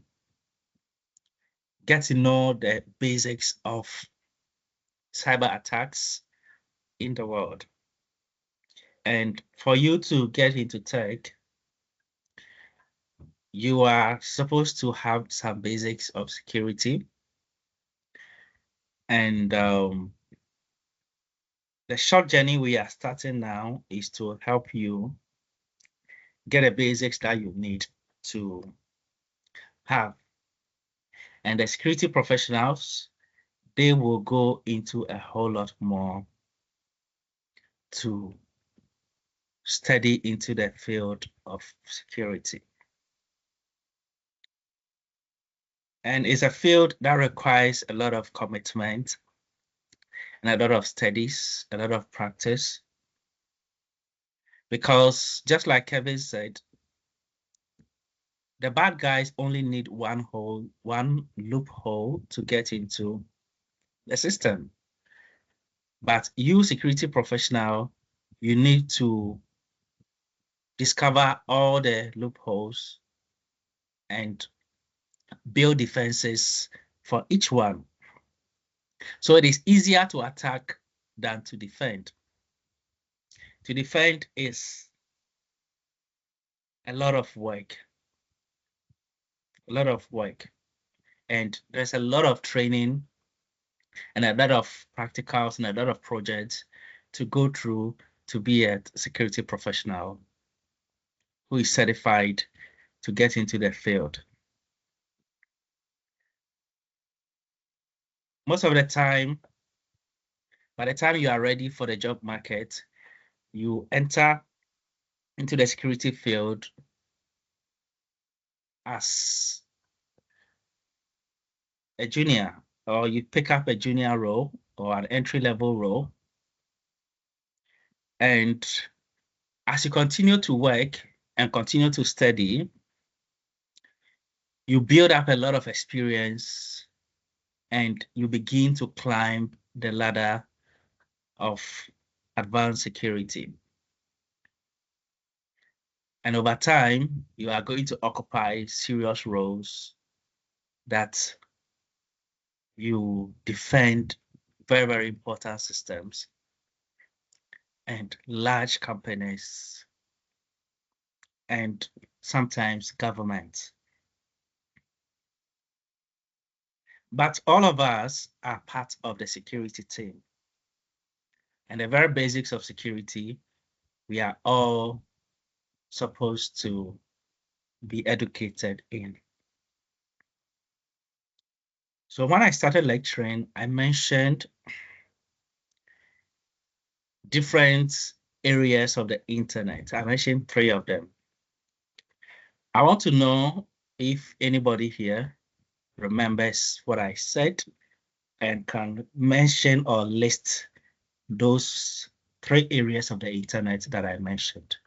get to know the basics of cyber attacks in the world. And for you to get into tech, you are supposed to have some basics of security. And the short journey we are starting now is to help you get the basics that you need to have. And the security professionals, they will go into a whole lot more to study into the field of security. And it's a field that requires a lot of commitment and a lot of studies, a lot of practice. Because just like Kevin said, the bad guys only need one loophole to get into the system. But you, security professional, you need to discover all the loopholes and build defenses for each one. So it is easier to attack than to defend. To defend is a lot of work, and there's a lot of training and a lot of practicals and a lot of projects to go through to be a security professional who is certified to get into the field. Most of the time, by the time you are ready for the job market, you enter into the security field as a junior, or you pick up a junior role or an entry-level role. And as you continue to work and continue to study, you build up a lot of experience and you begin to climb the ladder of advanced security. And over time, you are going to occupy serious roles that you defend very, very important systems and large companies and sometimes governments. But all of us are part of the security team. And the very basics of security, we are all supposed to be educated in. So when I started lecturing, I mentioned different areas of the internet. I mentioned 3 of them. I want to know if anybody here remembers what I said and can mention or list those 3 areas of the internet that I mentioned.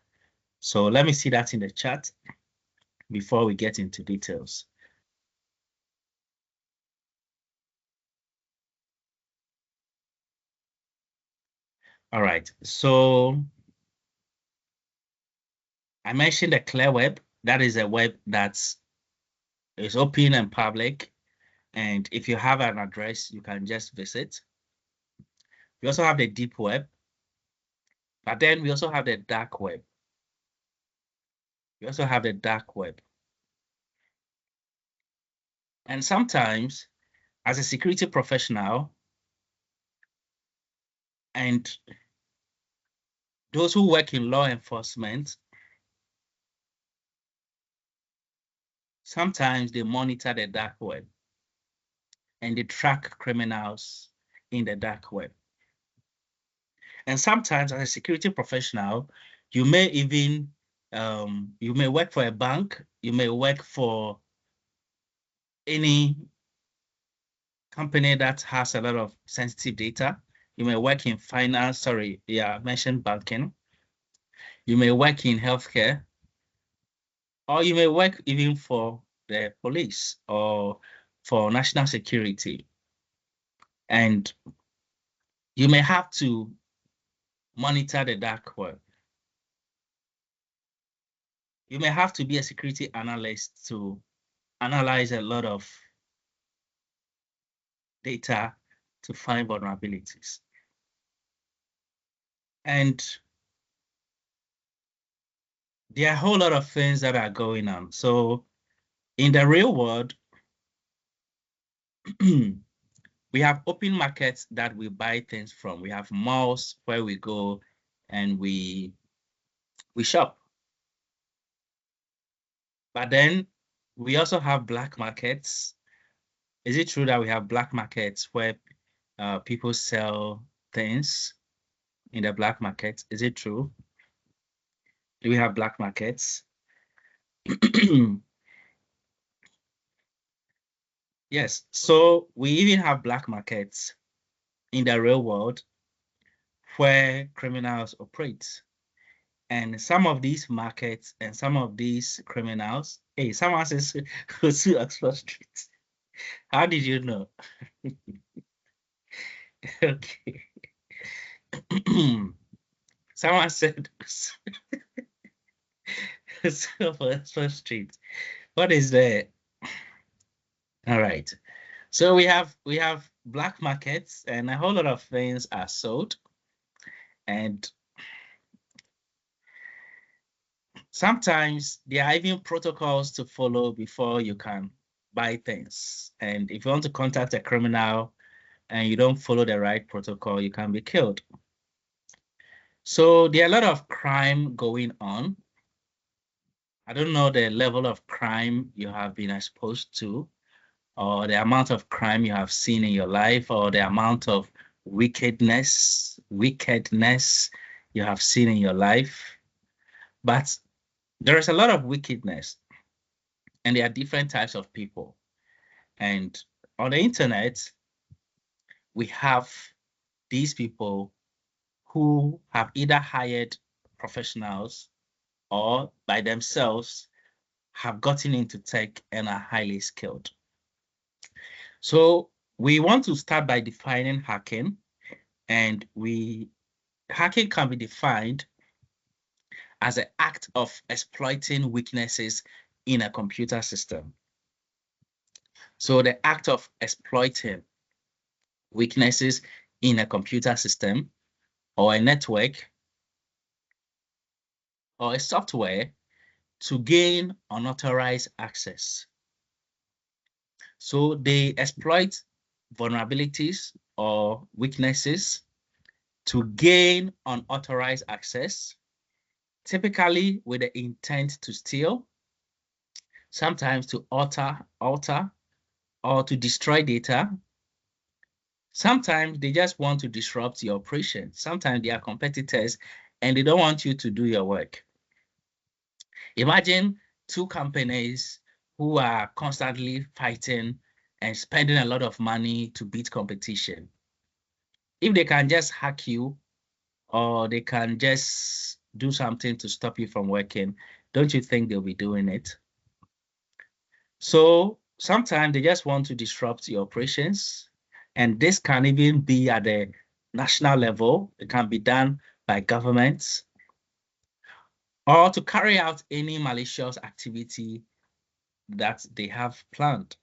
So let me see that in the chat before we get into details. All right, so I mentioned the clear web. That is a web that is open and public. And if you have an address, you can just visit. We also have the deep web, but then we also have the dark web. And sometimes, as a security professional, and those who work in law enforcement, sometimes they monitor the dark web and they track criminals in the dark web. And sometimes as a security professional, you may even, you may work for a bank, you may work for any company that has a lot of sensitive data. You may work in finance, I mentioned banking. You may work in healthcare, or you may work even for the police or for national security. And you may have to monitor the dark web. You may have to be a security analyst to analyze a lot of data to find vulnerabilities. And there are a whole lot of things that are going on. So in the real world, we have open markets that we buy things from. We have malls where we go and we shop. But then we also have black markets. Is it true that we have black markets where people sell things in the black market? Is it true? Do we have black markets? Yes, so we even have black markets in the real world where criminals operate. And some of these markets and some of these criminals, hey, someone says go to Oxford Street. How did you know? Okay. Someone said Oxford Street. What is that? All right. So we have black markets, and a whole lot of things are sold. And sometimes there are even protocols to follow before you can buy things. And if you want to contact a criminal and you don't follow the right protocol, you can be killed. So there are a lot of crime going on. I don't know the level of crime you have been exposed to, or the amount of crime you have seen in your life, or the amount of wickedness you have seen in your life. But there is a lot of wickedness, and there are different types of people. And on the internet, we have these people who have either hired professionals or by themselves have gotten into tech and are highly skilled. So we want to start by defining hacking, and hacking can be defined as an act of exploiting weaknesses in a computer system. So the act of exploiting weaknesses in a computer system or a network or a software to gain unauthorized access. So they exploit vulnerabilities or weaknesses to gain unauthorized access, typically with the intent to steal, sometimes to alter, or to destroy data. Sometimes they just want to disrupt your operation. Sometimes they are competitors and they don't want you to do your work. Imagine two companies who are constantly fighting and spending a lot of money to beat competition. If they can just hack you or they can just do something to stop you from working, don't you think they'll be doing it? So sometimes they just want to disrupt your operations. And this can even be at the national level. It can be done by governments or to carry out any malicious activity that they have planned.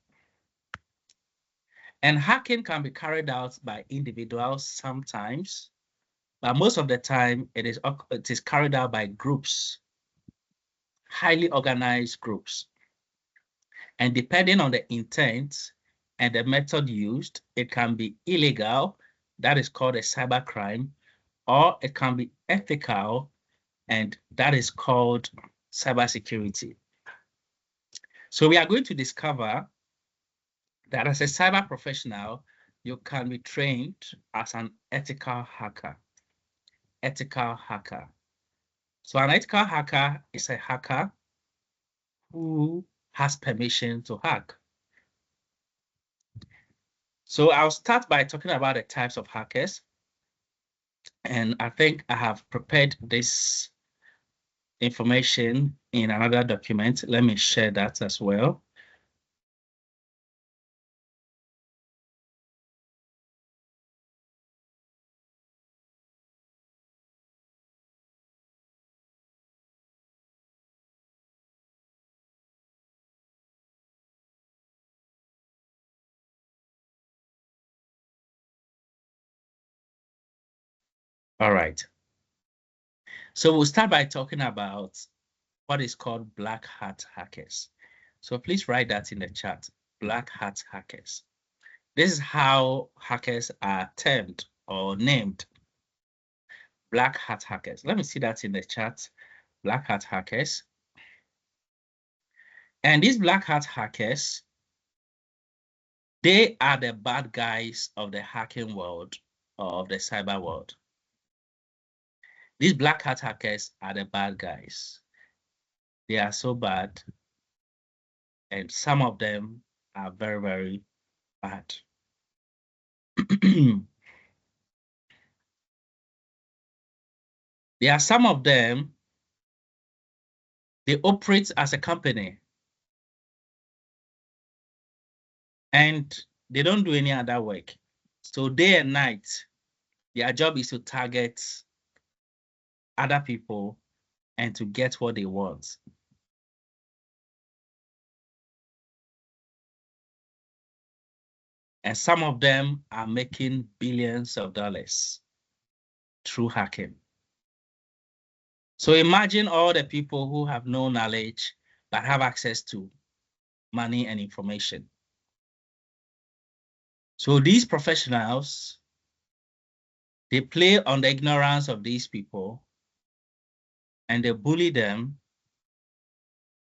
And hacking can be carried out by individuals sometimes, but most of the time it is carried out by groups, highly organized groups. And depending on the intent and the method used, it can be illegal, that is called a cybercrime, or it can be ethical, and that is called cybersecurity. So we are going to discover that as a cyber professional, you can be trained as an ethical hacker. Ethical hacker. So an ethical hacker is a hacker who has permission to hack. So I'll start by talking about the types of hackers. And I think I have prepared this information in another document. Let me share that as well. All right. So we'll start by talking about what is called black hat hackers. So please write that in the chat, black hat hackers. This is how hackers are termed or named, black hat hackers. Let me see that in the chat, black hat hackers. And these black hat hackers, they are the bad guys of the hacking world or of the cyber world. These black hat hackers are the bad guys. They are so bad, and some of them are very, very bad. There are some of them, they operate as a company and they don't do any other work. So day and night, their job is to target other people and to get what they want. And some of them are making billions of dollars through hacking. So imagine all the people who have no knowledge but have access to money and information. So these professionals, they play on the ignorance of these people and they bully them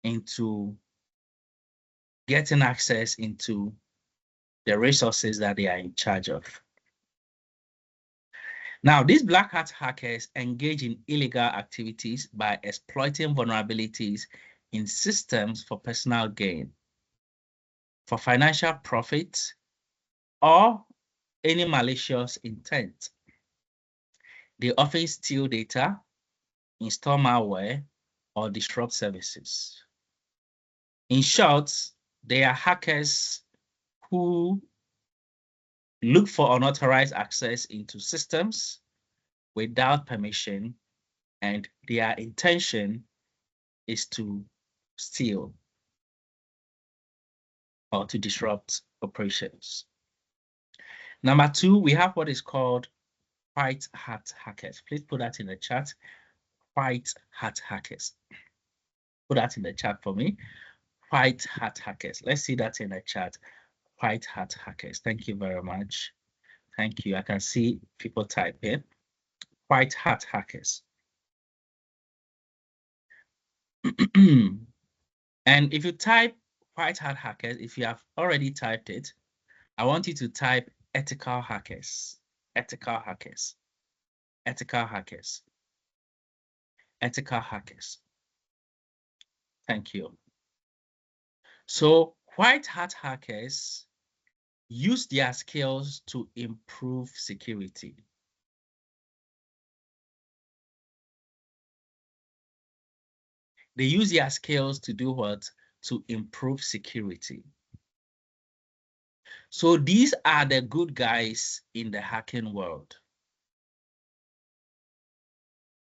into getting access into the resources that they are in charge of. Now, these black hat hackers engage in illegal activities by exploiting vulnerabilities in systems for personal gain, for financial profit, or any malicious intent. They often steal data, install malware, or disrupt services. In short, they are hackers who look for unauthorized access into systems without permission, and their intention is to steal or to disrupt operations. Number two, we have what is called white hat hackers. Please put that in the chat. White hat hackers. Put that in the chat for me. White hat hackers. Let's see that in the chat. White hat hackers. Thank you very much. Thank you. I can see people type in. White hat hackers. And if you type white hat hackers, if you have already typed it, I want you to type ethical hackers. Ethical hackers. Ethical hackers. Ethical hackers. Thank you. So white hat hackers use their skills to improve security. They use their skills to do what? To improve security. So these are the good guys in the hacking world.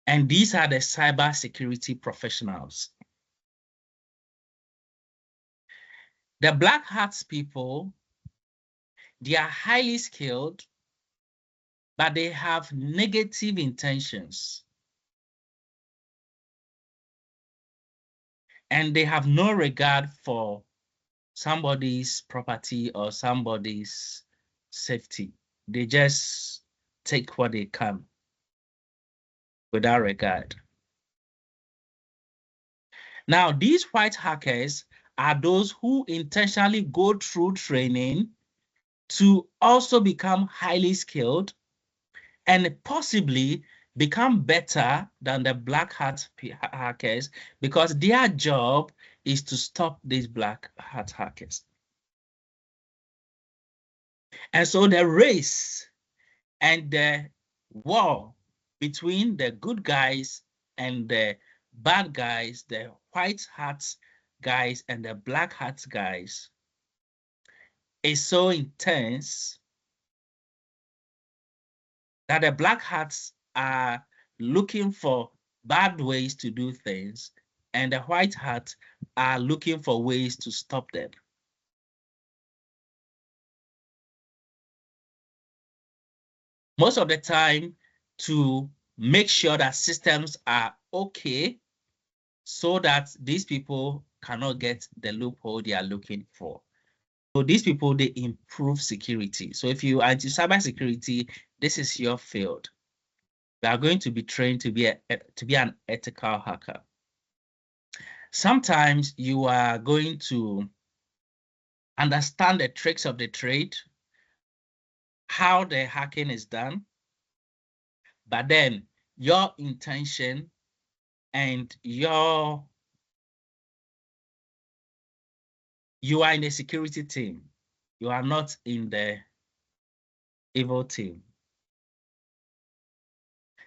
And these are the cybersecurity professionals. The black hats people, they are highly skilled, but they have negative intentions. And they have no regard for somebody's property or somebody's safety. They just take what they can without regard. Now, these white hackers are those who intentionally go through training to also become highly skilled and possibly become better than the black hat hackers, because their job is to stop these black hat hackers. And so the race and the war between the good guys and the bad guys, the white hats guys and the black hats guys, is so intense that the black hats are looking for bad ways to do things, and the white hats are looking for ways to stop them. Most of the time, to make sure that systems are okay so that these people cannot get the loophole they are looking for. So these people, they improve security. So if you are into cybersecurity, this is your field. You are going to be trained to be an ethical hacker. Sometimes you are going to understand the tricks of the trade, how the hacking is done, but then your intention and you are in the security team. You are not in the evil team.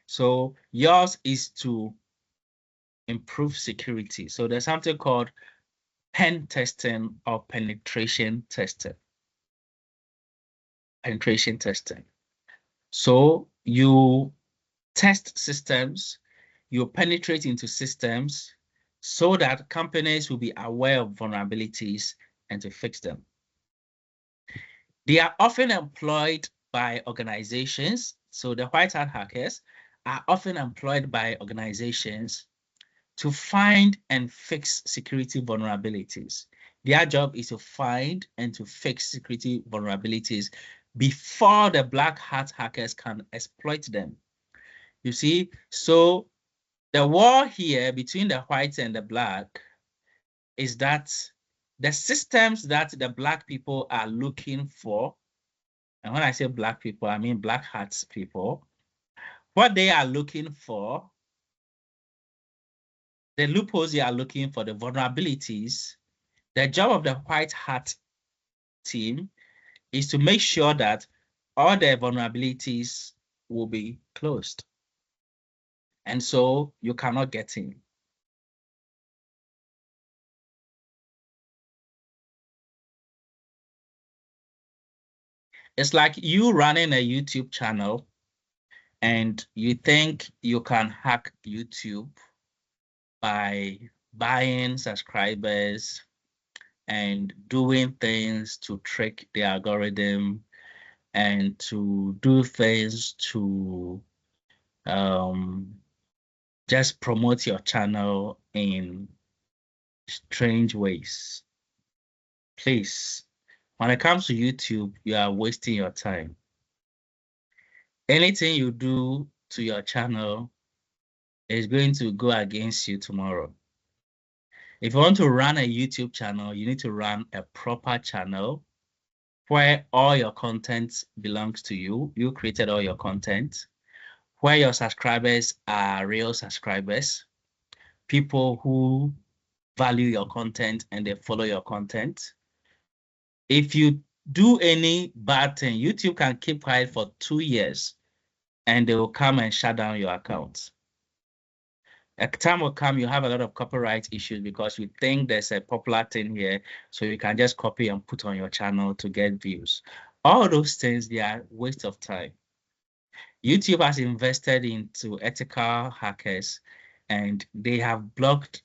So yours is to improve security. So there's something called pen testing or penetration testing. Penetration testing. So you test systems, you penetrate into systems so that companies will be aware of vulnerabilities and to fix them. They are often employed by organizations. So the white hat hackers are often employed by organizations to find and fix security vulnerabilities. Their job is to find and to fix security vulnerabilities before the black hat hackers can exploit them. You see, so the war here between the whites and the black is that the systems that the black people are looking for, and when I say black people, I mean black hats people, what they are looking for, the loopholes they are looking for, the vulnerabilities, the job of the white hat team is to make sure that all the vulnerabilities will be closed. And so you cannot get in. It's like you running a YouTube channel and you think you can hack YouTube by buying subscribers and doing things to trick the algorithm and to do things to just promote your channel in strange ways. Please, when it comes to YouTube, you are wasting your time. Anything you do to your channel is going to go against you tomorrow. If you want to run a YouTube channel, you need to run a proper channel where all your content belongs to you. You created all your content, where your subscribers are real subscribers, people who value your content and they follow your content. If you do any bad thing, YouTube can keep quiet for 2 years and they will come and shut down your account. A time will come, you have a lot of copyright issues because you think there's a popular thing here, so you can just copy and put on your channel to get views. All those things, they are waste of time. YouTube has invested into ethical hackers and they have blocked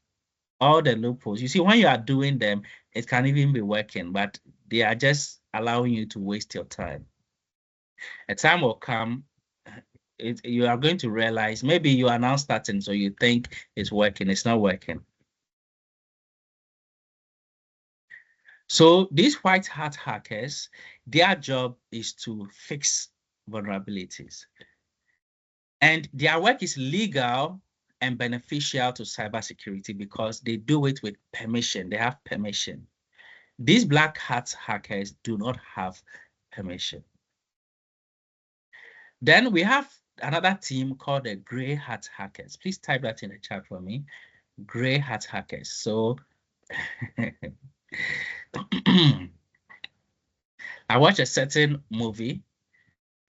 all the loopholes. You see, when you are doing them, it can even be working, but they are just allowing you to waste your time. A time will come, you are going to realize maybe you are now starting, so you think it's working, it's not working. So these white hat hackers, their job is to fix vulnerabilities. And their work is legal and beneficial to cybersecurity because they do it with permission. They have permission. These black hat hackers do not have permission. Then we have another team called the gray hat hackers. Please type that in the chat for me. Gray hat hackers. So I watched a certain movie,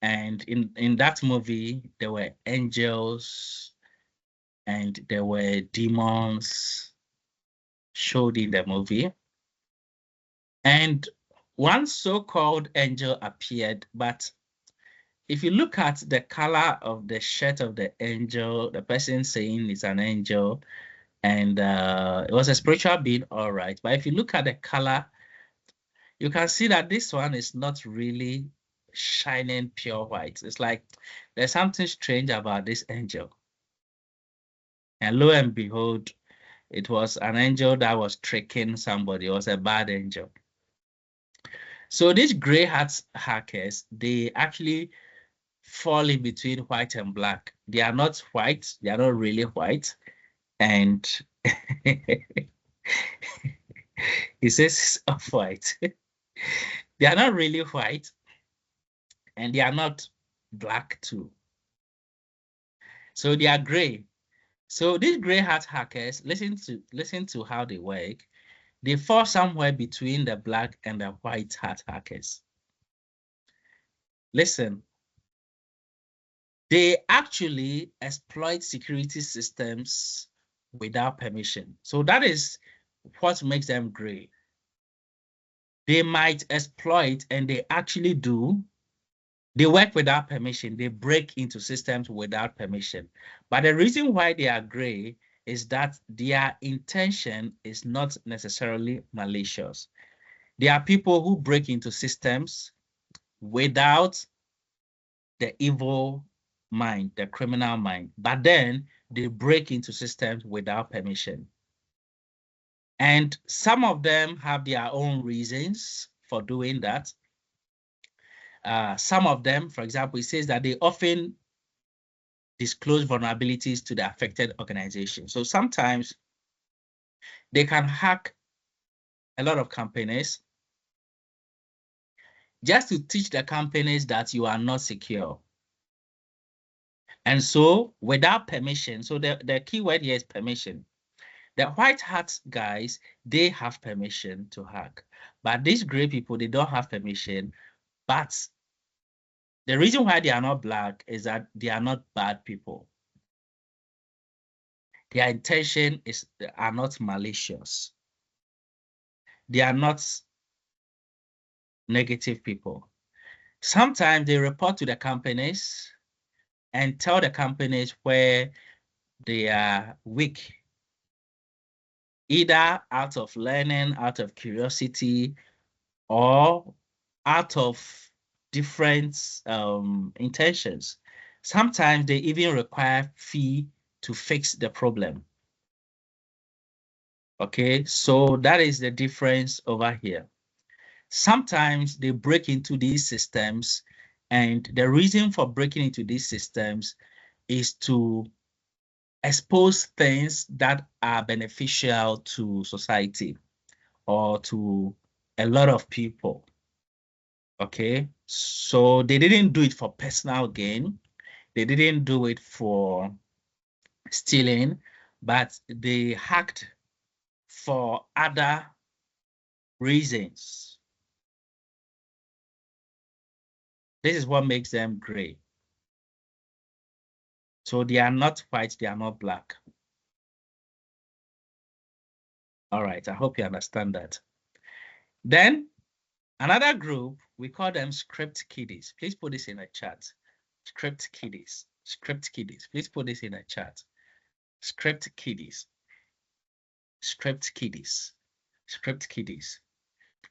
and in that movie, there were angels and there were demons showed in the movie. And one so-called angel appeared, but if you look at the color of the shirt of the angel, the person saying it's an angel, and it was a spiritual being, all right. But if you look at the color, you can see that this one is not really shining pure white. It's like there's something strange about this angel. And lo and behold, it was an angel that was tricking somebody. It was a bad angel. So these gray hat hackers, they actually fall in between white and black. They are not white. They are not really white. And he says off-white. They are not really white. And they are not black too. So they are gray. So these gray hat hackers, listen to how they work. They fall somewhere between the black and the white hat hackers. Listen, they actually exploit security systems without permission. So that is what makes them gray. They might exploit, and they actually do. They work without permission. They break into systems without permission. But the reason why they are gray is that their intention is not necessarily malicious. There are people who break into systems without the evil mind, the criminal mind, but then they break into systems without permission. And some of them have their own reasons for doing that. Some of them, for example, it says that they often disclose vulnerabilities to the affected organization. So sometimes they can hack a lot of companies just to teach the companies that you are not secure. And so without permission, so the key word here is permission. The white hat guys, they have permission to hack. But these gray people, they don't have permission. But the reason why they are not black is that they are not bad people. Their intention are not malicious. They are not negative people. Sometimes they report to the companies and tell the companies where they are weak, either out of learning, out of curiosity, or out of different intentions. Sometimes they even require fee to fix the problem. Okay, so that is the difference over here. Sometimes they break into these systems, and the reason for breaking into these systems is to expose things that are beneficial to society or to a lot of people. Okay, so they didn't do it for personal gain. They didn't do it for stealing, but they hacked for other reasons. This is what makes them gray. So they are not white, they are not black. All right, I hope you understand that. Then another group, we call them script kiddies. Please put this in a chat. Script kiddies, script kiddies. Please put this in a chat. Script kiddies, script kiddies, script kiddies.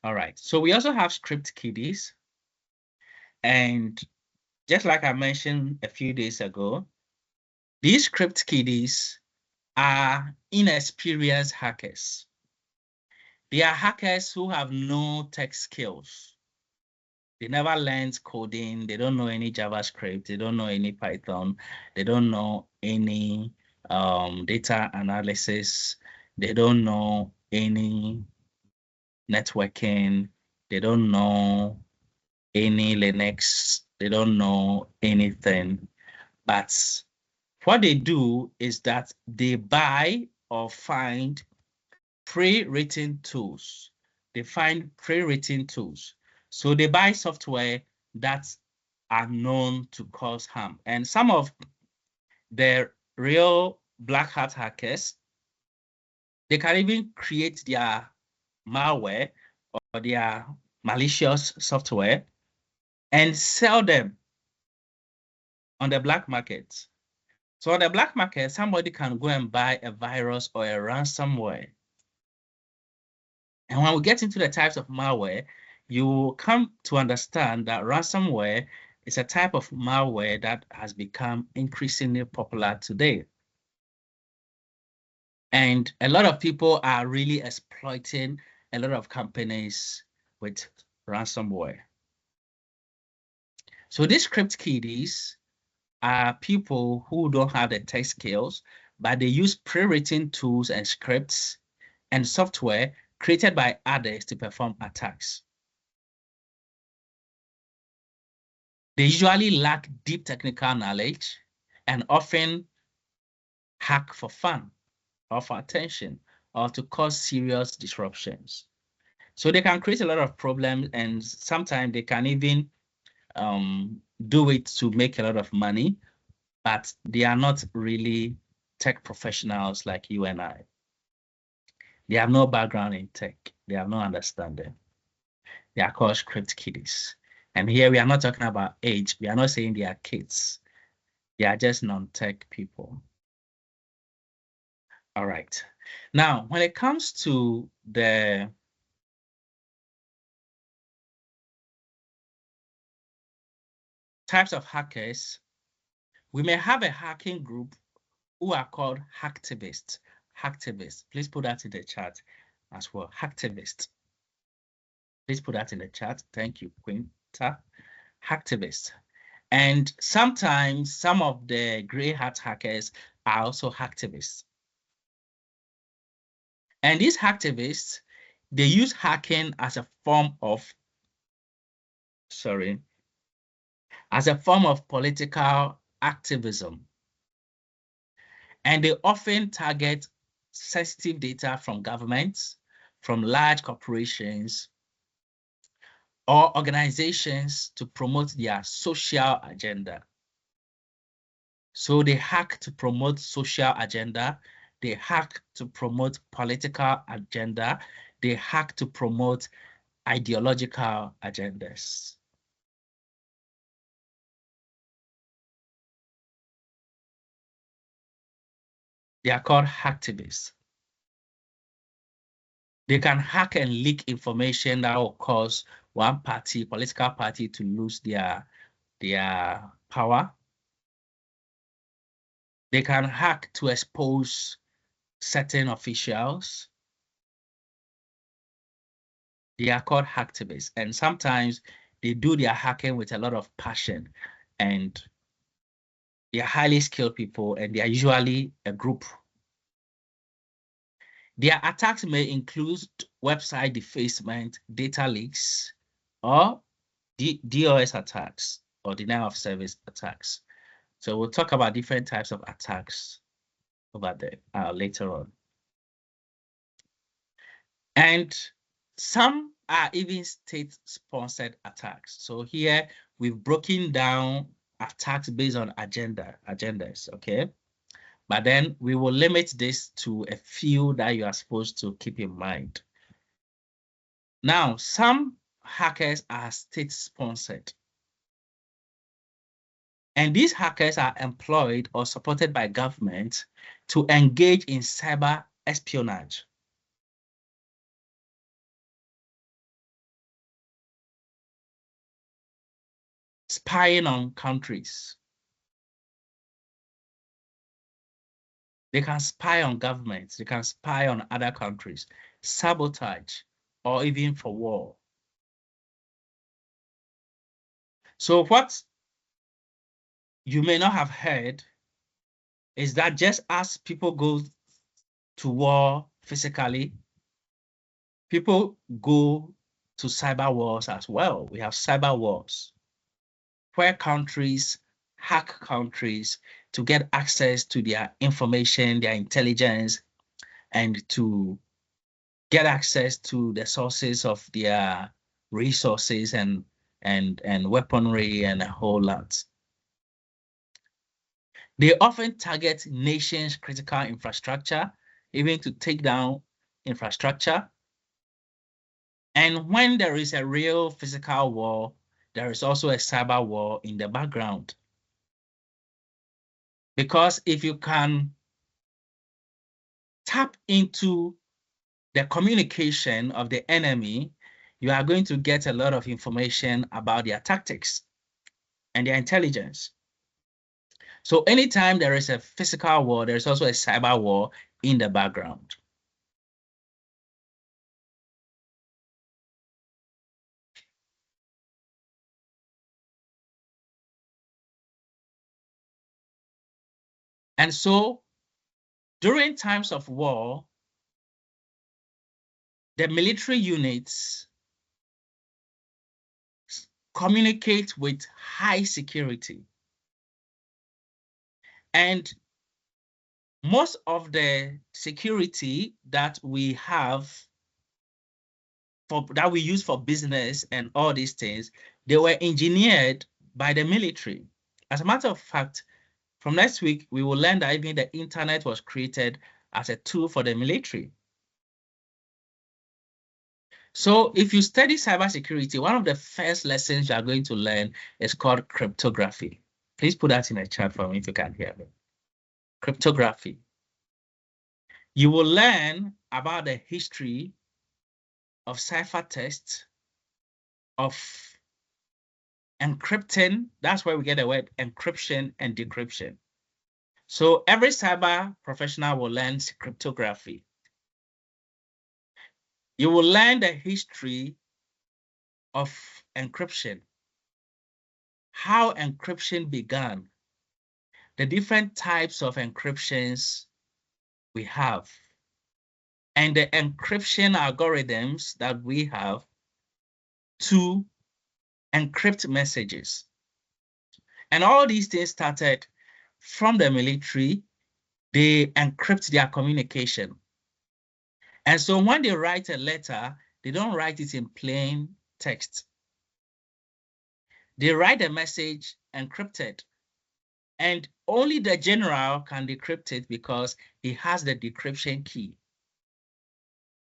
All right, so we also have script kiddies. And just like I mentioned a few days ago, these script kiddies are inexperienced hackers. They are hackers who have no tech skills. They never learned coding. They don't know any JavaScript. They don't know any Python. They don't know any data analysis. They don't know any networking. They don't know any Linux. They don't know anything. But what they do is that they buy or find pre-written tools. They find pre-written tools. So they buy software that are known to cause harm. And some of the real black hat hackers, they can even create their malware or their malicious software and sell them on the black market. So on the black market, somebody can go and buy a virus or a ransomware. And when we get into the types of malware, you will come to understand that ransomware is a type of malware that has become increasingly popular today. And a lot of people are really exploiting a lot of companies with ransomware. So these script kiddies are people who don't have the tech skills, but they use pre-written tools and scripts and software created by others to perform attacks. They usually lack deep technical knowledge and often hack for fun or for attention or to cause serious disruptions. So they can create a lot of problems, and sometimes they can even do it to make a lot of money, but they are not really tech professionals like you and I. They have no background in tech. They have no understanding. They are called script kiddies. And here we are not talking about age. We are not saying they are kids. They are just non-tech people. All right. Now, when it comes to the types of hackers, we may have a hacking group who are called hacktivists. Hacktivists. Please put that in the chat as well. Hacktivists. Please put that in the chat. Thank you, Quinta. Hacktivists. And sometimes some of the gray hat hackers are also hacktivists. And these hacktivists, they use hacking as a form of, as a form of political activism. And they often target sensitive data from governments, from large corporations, or organizations to promote their social agenda. So they hack to promote social agenda, they hack to promote political agenda, they hack to promote ideological agendas. They are called hacktivists. They can hack and leak information that will cause one party, political party, to lose their power. They can hack to expose certain officials. They are called hacktivists, and sometimes they do their hacking with a lot of passion, and they are highly skilled people, and they are usually a group. Their attacks may include website defacement, data leaks, or DOS attacks, or denial of service attacks. So we'll talk about different types of attacks over there later on. And some are even state-sponsored attacks. So here we've broken down attacks based on agendas, okay? But then we will limit this to a few that you are supposed to keep in mind. Now, some hackers are state-sponsored. And these hackers are employed or supported by government to engage in cyber espionage. Spying on countries. They can spy on governments, they can spy on other countries, sabotage, or even for war. So what you may not have heard is that just as people go to war physically, people go to cyber wars as well. We have cyber wars where countries hack countries to get access to their information, their intelligence, and to get access to the sources of their resources and weaponry and a whole lot. They often target nations' critical infrastructure, even to take down infrastructure. And when there is a real physical war, there is also a cyber war in the background. Because if you can tap into the communication of the enemy, you are going to get a lot of information about their tactics and their intelligence. So anytime there is a physical war, there's also a cyber war in the background. And so during times of war, the military units communicate with high security. And most of the security that we have, that we use for business and all these things, they were engineered by the military. As a matter of fact, from next week, we will learn that even the internet was created as a tool for the military. So if you study cybersecurity, one of the first lessons you are going to learn is called cryptography. Please put that in a chat for me if you can hear me. Cryptography. You will learn about the history of ciphertext, of encrypting. That's where we get the word encryption and decryption. So every cyber professional will learn cryptography. You will learn the history of encryption, how encryption began, the different types of encryptions we have, and the encryption algorithms that we have to encrypt messages. And all these things started from the military. They encrypt their communication. And so when they write a letter, they don't write it in plain text. They write a message encrypted. And only the general can decrypt it because he has the decryption key.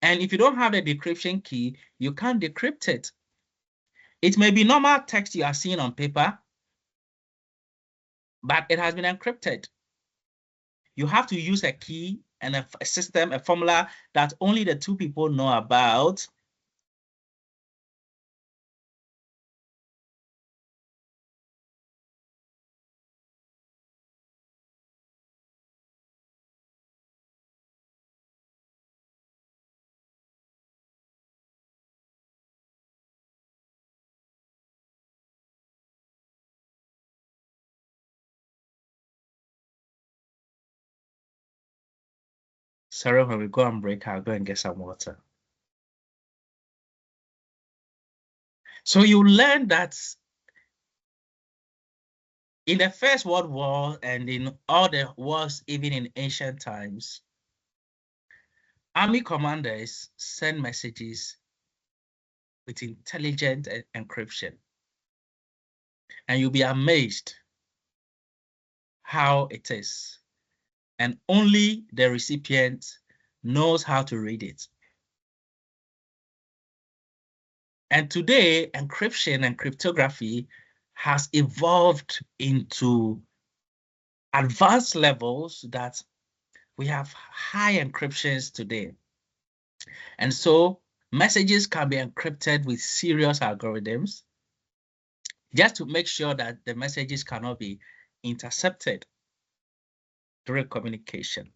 And if you don't have the decryption key, you can't decrypt it. It may be normal text you are seeing on paper, but it has been encrypted. You have to use a key and a system, a formula that only the two people know about. Sorry, when we go on break, I'll go and get some water. So you learn that in the First World War and in all the wars, even in ancient times, army commanders send messages with intelligent encryption. And you'll be amazed how it is. And only the recipient knows how to read it. And today, encryption and cryptography has evolved into advanced levels that we have high encryptions today. And so messages can be encrypted with serious algorithms just to make sure that the messages cannot be intercepted during communication.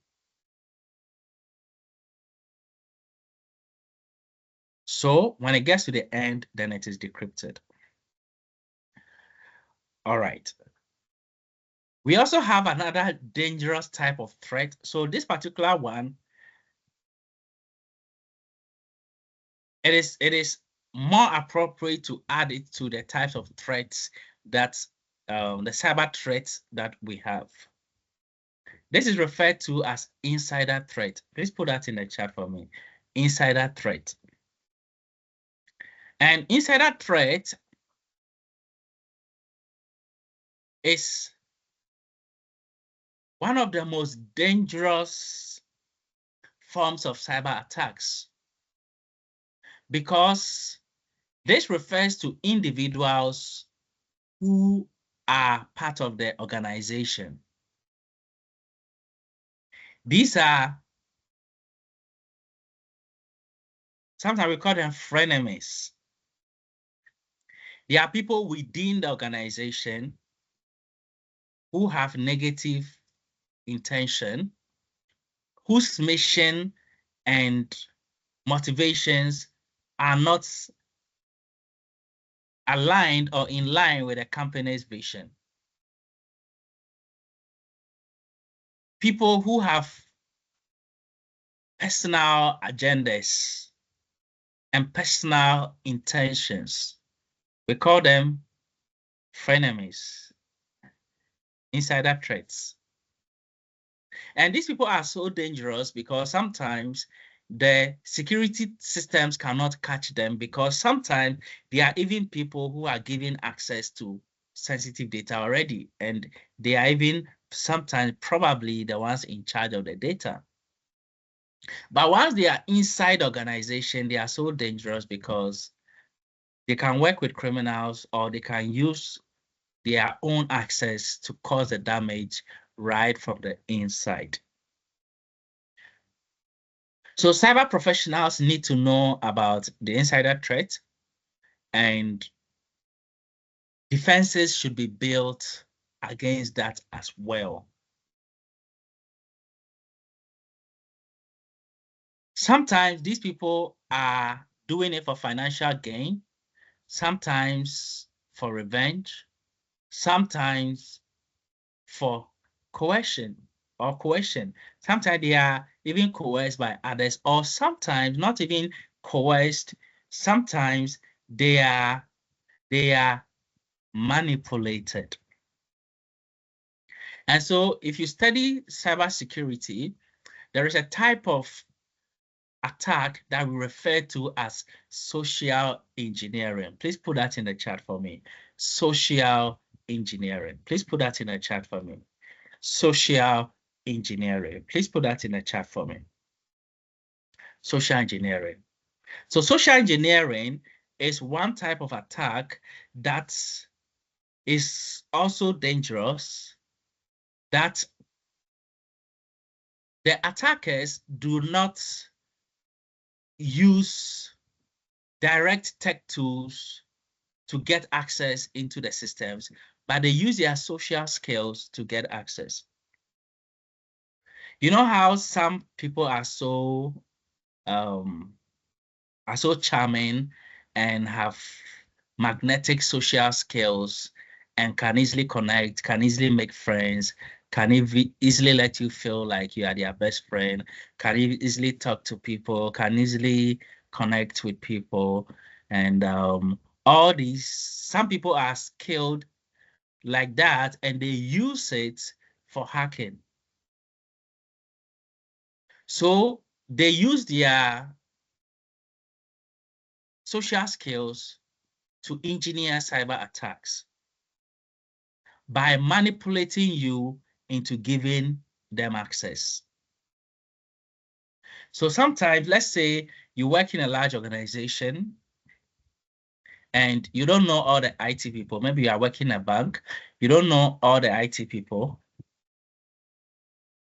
So when it gets to the end, then it is decrypted. All right. We also have another dangerous type of threat. So this particular one, it is more appropriate to add it to the types of threats that the cyber threats that we have. This is referred to as insider threat. Please put that in the chat for me. Insider threat. And insider threat is one of the most dangerous forms of cyber attacks because this refers to individuals who are part of the organization. These are, sometimes we call them frenemies. They are people within the organization who have negative intention, whose mission and motivations are not aligned or in line with the company's vision. People who have personal agendas and personal intentions. We call them frenemies, insider threats. And these people are so dangerous because sometimes the security systems cannot catch them because sometimes there are even people who are given access to sensitive data already, and they are even sometimes probably the ones in charge of the data. But once they are inside the organization, they are so dangerous because they can work with criminals or they can use their own access to cause the damage right from the inside. So cyber professionals need to know about the insider threat and defenses should be built against that as well. Sometimes these people are doing it for financial gain, sometimes for revenge, sometimes for coercion. Sometimes they are even coerced by others, or sometimes not even coerced. Sometimes they are manipulated. And so if you study cybersecurity, there is a type of attack that we refer to as social engineering. Please put that in the chat for me. Social engineering. Please put that in the chat for me. Social engineering. Please put that in the chat for me. Social engineering. So social engineering is one type of attack that is also dangerous, that the attackers do not use direct tech tools to get access into the systems, but they use their social skills to get access. You know how some people are so charming and have magnetic social skills and can easily connect, can easily make friends, can easily let you feel like you are their best friend, can easily talk to people, can easily connect with people. And all these, some people are skilled like that and they use it for hacking. So they use their social skills to engineer cyber attacks by manipulating you into giving them access. So sometimes, let's say you work in a large organization and you don't know all the IT people. Maybe you are working in a bank, you don't know all the IT people,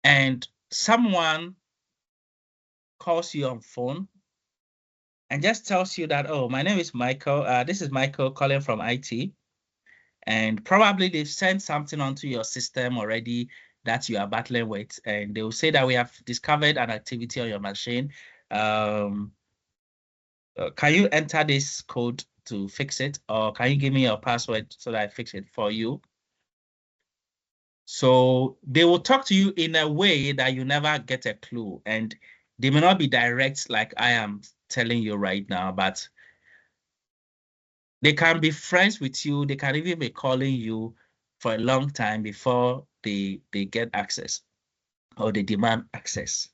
and someone calls you on phone and just tells you that, oh, my name is Michael. This is Michael calling from IT. And probably they've sent something onto your system already that you are battling with. And they will say that we have discovered an activity on your machine. Can you enter this code to fix it? Or can you give me your password so that I fix it for you? So they will talk to you in a way that you never get a clue. And they may not be direct like I am telling you right now, but they can be friends with you. They can even be calling you for a long time before they get access or they demand access.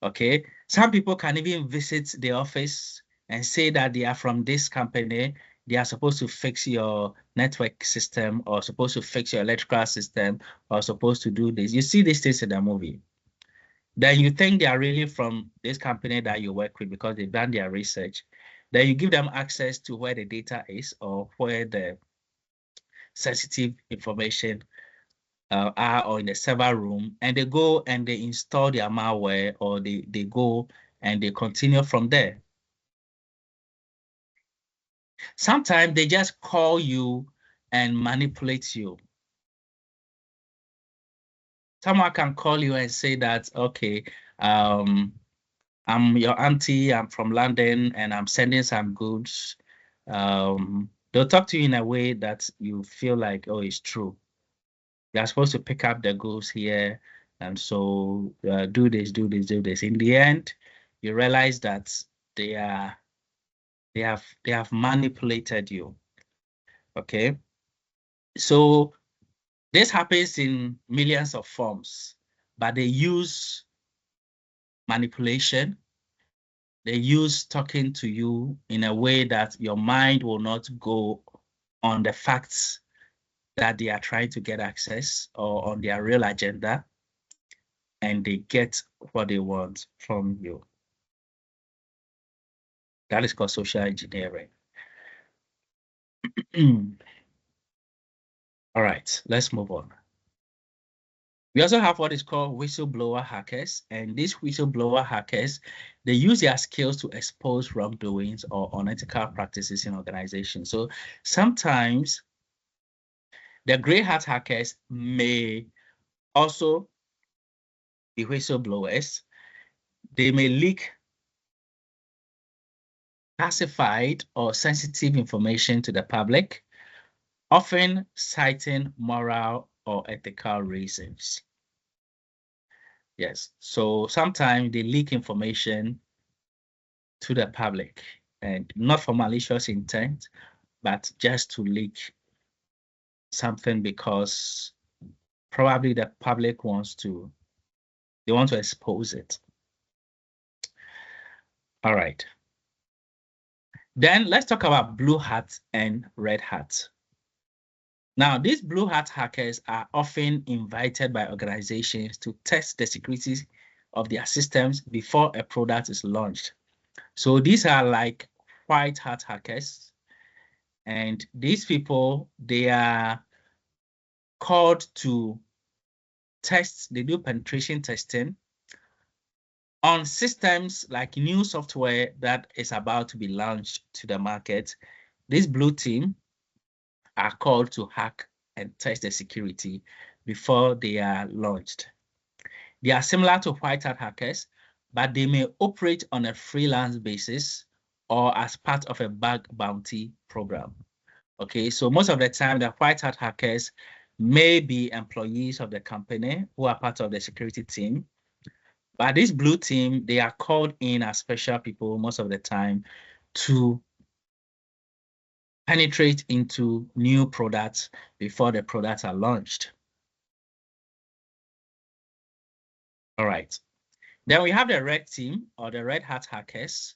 Okay. Some people can even visit the office and say that they are from this company. They are supposed to fix your network system or supposed to fix your electrical system or supposed to do this. You see these things in the movie. Then you think they are really from this company that you work with because they've done their research. Then you give them access to where the data is or where the sensitive information are or in the server room, and they go and they install their malware or they go and they continue from there. Sometimes they just call you and manipulate you. Someone can call you and say that, okay, I'm your auntie, I'm from London, and I'm sending some goods. They'll talk to you in a way that you feel like, oh, it's true. You're supposed to pick up the goods here, and so do this, do this, do this. In the end, you realize that they have manipulated you. Okay, so this happens in millions of forms, but they use manipulation. They use talking to you in a way that your mind will not go on the facts that they are trying to get access or on their real agenda, and they get what they want from you. That is called social engineering. All right, let's move on. We also have what is called whistleblower hackers, and these whistleblower hackers, they use their skills to expose wrongdoings or unethical practices in organizations. So sometimes The gray hat hackers may also be whistleblowers. They may leak classified or sensitive information to the public, often citing moral or ethical reasons. Yes, so sometimes they leak information to the public, and not for malicious intent, but just to leak something because probably the public they want to expose it. All right. Then let's talk about blue hat and red hat. Now, these blue hat hackers are often invited by organizations to test the security of their systems before a product is launched. So these are like white hat hackers. And these people, they are called to test, they do penetration testing on systems like new software that is about to be launched to the market. This blue team are called to hack and test the security before they are launched. They are similar to white hat hackers, but they may operate on a freelance basis or as part of a bug bounty program. Okay, so most of the time, the white hat hackers may be employees of the company who are part of the security team. But this blue team, they are called in as special people most of the time to penetrate into new products before the products are launched. All right. Then we have the red team or the red hat hackers.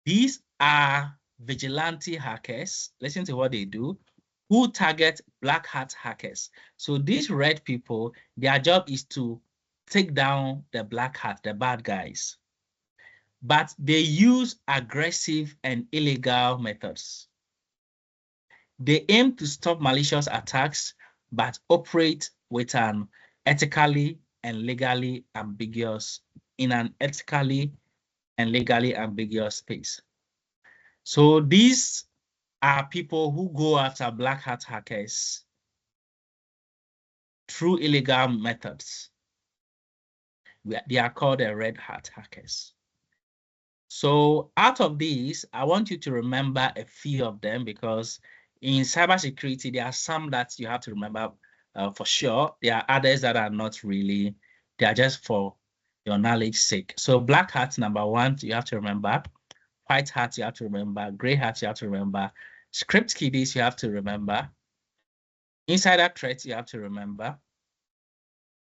These are vigilante hackers. Listen to what they do, who target black hat hackers. So these red people, their job is to take down the black hat, the bad guys. But they use aggressive and illegal methods. They aim to stop malicious attacks, but operate with an ethically and legally ambiguous, in an ethically and legally ambiguous space. So these are people who go after black hat hackers through illegal methods. They are called the red hat hackers. So out of these, I want you to remember a few of them because in cybersecurity, there are some that you have to remember for sure. There are others that are not really, they are just for your knowledge sake. So black hat, number one, you have to remember. White hat, you have to remember. Gray hat, you have to remember. Script kiddies, you have to remember. Insider threats, you have to remember.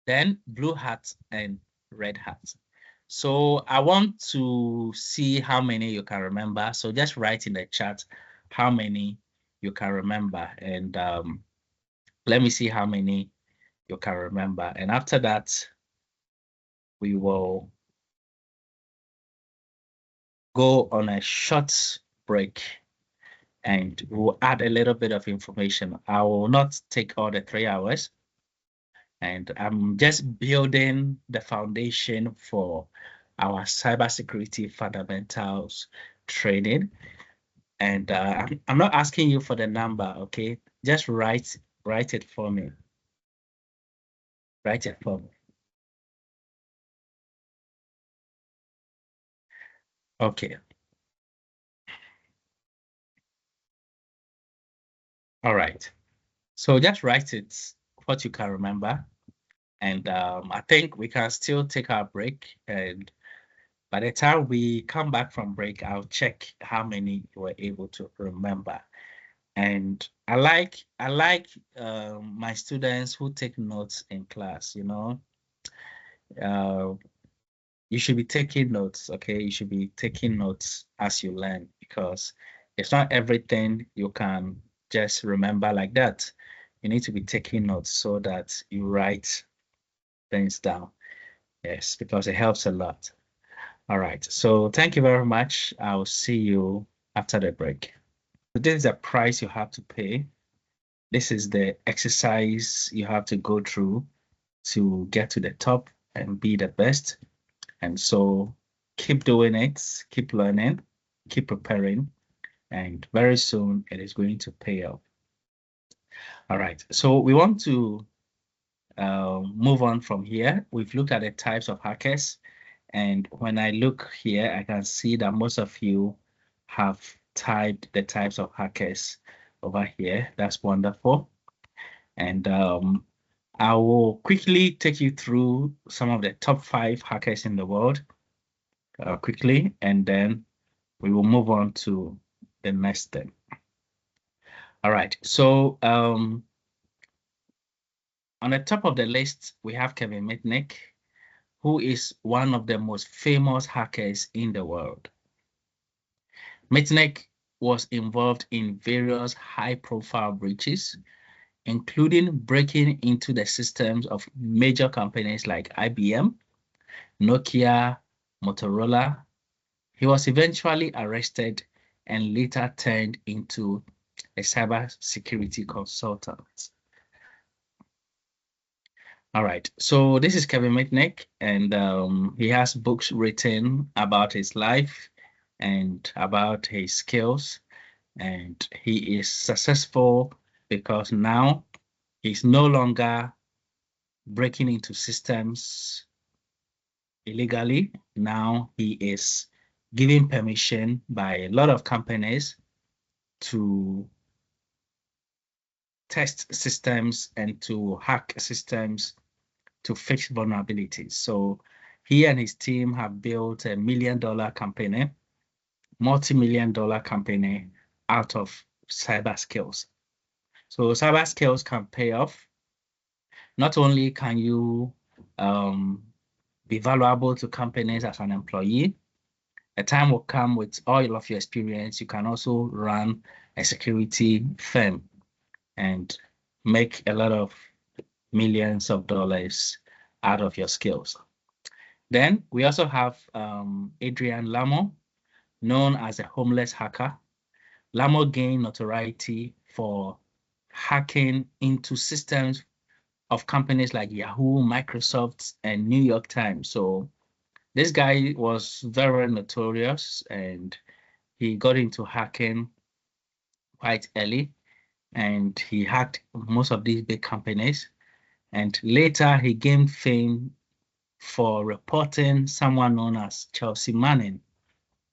Then blue hat and red hat. So I want to see how many you can remember. So just write in the chat how many you can remember. And let me see how many you can remember. And after that, we will go on a short break and we'll add a little bit of information. I will not take all the 3 hours. And I'm just building the foundation for our cybersecurity fundamentals training. And I'm not asking you for the number, okay? Just write it for me. Write it for me. Okay. All right. So just write it, what you can remember. And I think we can still take our break. And by the time we come back from break, I'll check how many you were able to remember. And I like my students who take notes in class, you know. You should be taking notes, okay? You should be taking notes as you learn because it's not everything you can just remember like that. You need to be taking notes so that you write things down. Yes, because it helps a lot. All right, so thank you very much. I'll see you after the break. This is the price you have to pay. This is the exercise you have to go through to get to the top and be the best. And so keep doing it, keep learning, keep preparing, and very soon it is going to pay off. All right, so we want to move on from here. We've looked at the types of hackers, and when I look here, I can see that most of you have typed the types of hackers over here. That's wonderful. And I will quickly take you through some of the top 5 hackers in the world quickly, and then we will move on to the next thing. All right, so on the top of the list, we have Kevin Mitnick, who is one of the most famous hackers in the world. Mitnick was involved in various high-profile breaches, including breaking into the systems of major companies like IBM, Nokia, Motorola. He was eventually arrested and later turned into a cybersecurity consultant. All right, so this is Kevin Mitnick, and he has books written about his life and about his skills, and he is successful because now he's no longer breaking into systems illegally. Now he is given permission by a lot of companies to test systems and to hack systems to fix vulnerabilities. So he and his team have built a $1 million company, multi-million-dollar company out of cyber skills. So cyber skills can pay off. Not only can you be valuable to companies as an employee, a time will come with all of your experience, you can also run a security firm and make a lot of millions of dollars out of your skills. Then we also have Adrian Lamo, known as a homeless hacker. Lamo gained notoriety for hacking into systems of companies like Yahoo, Microsoft, and New York Times. So this guy was very notorious, and he got into hacking quite early, and he hacked most of these big companies. And later he gained fame for reporting someone known as Chelsea Manning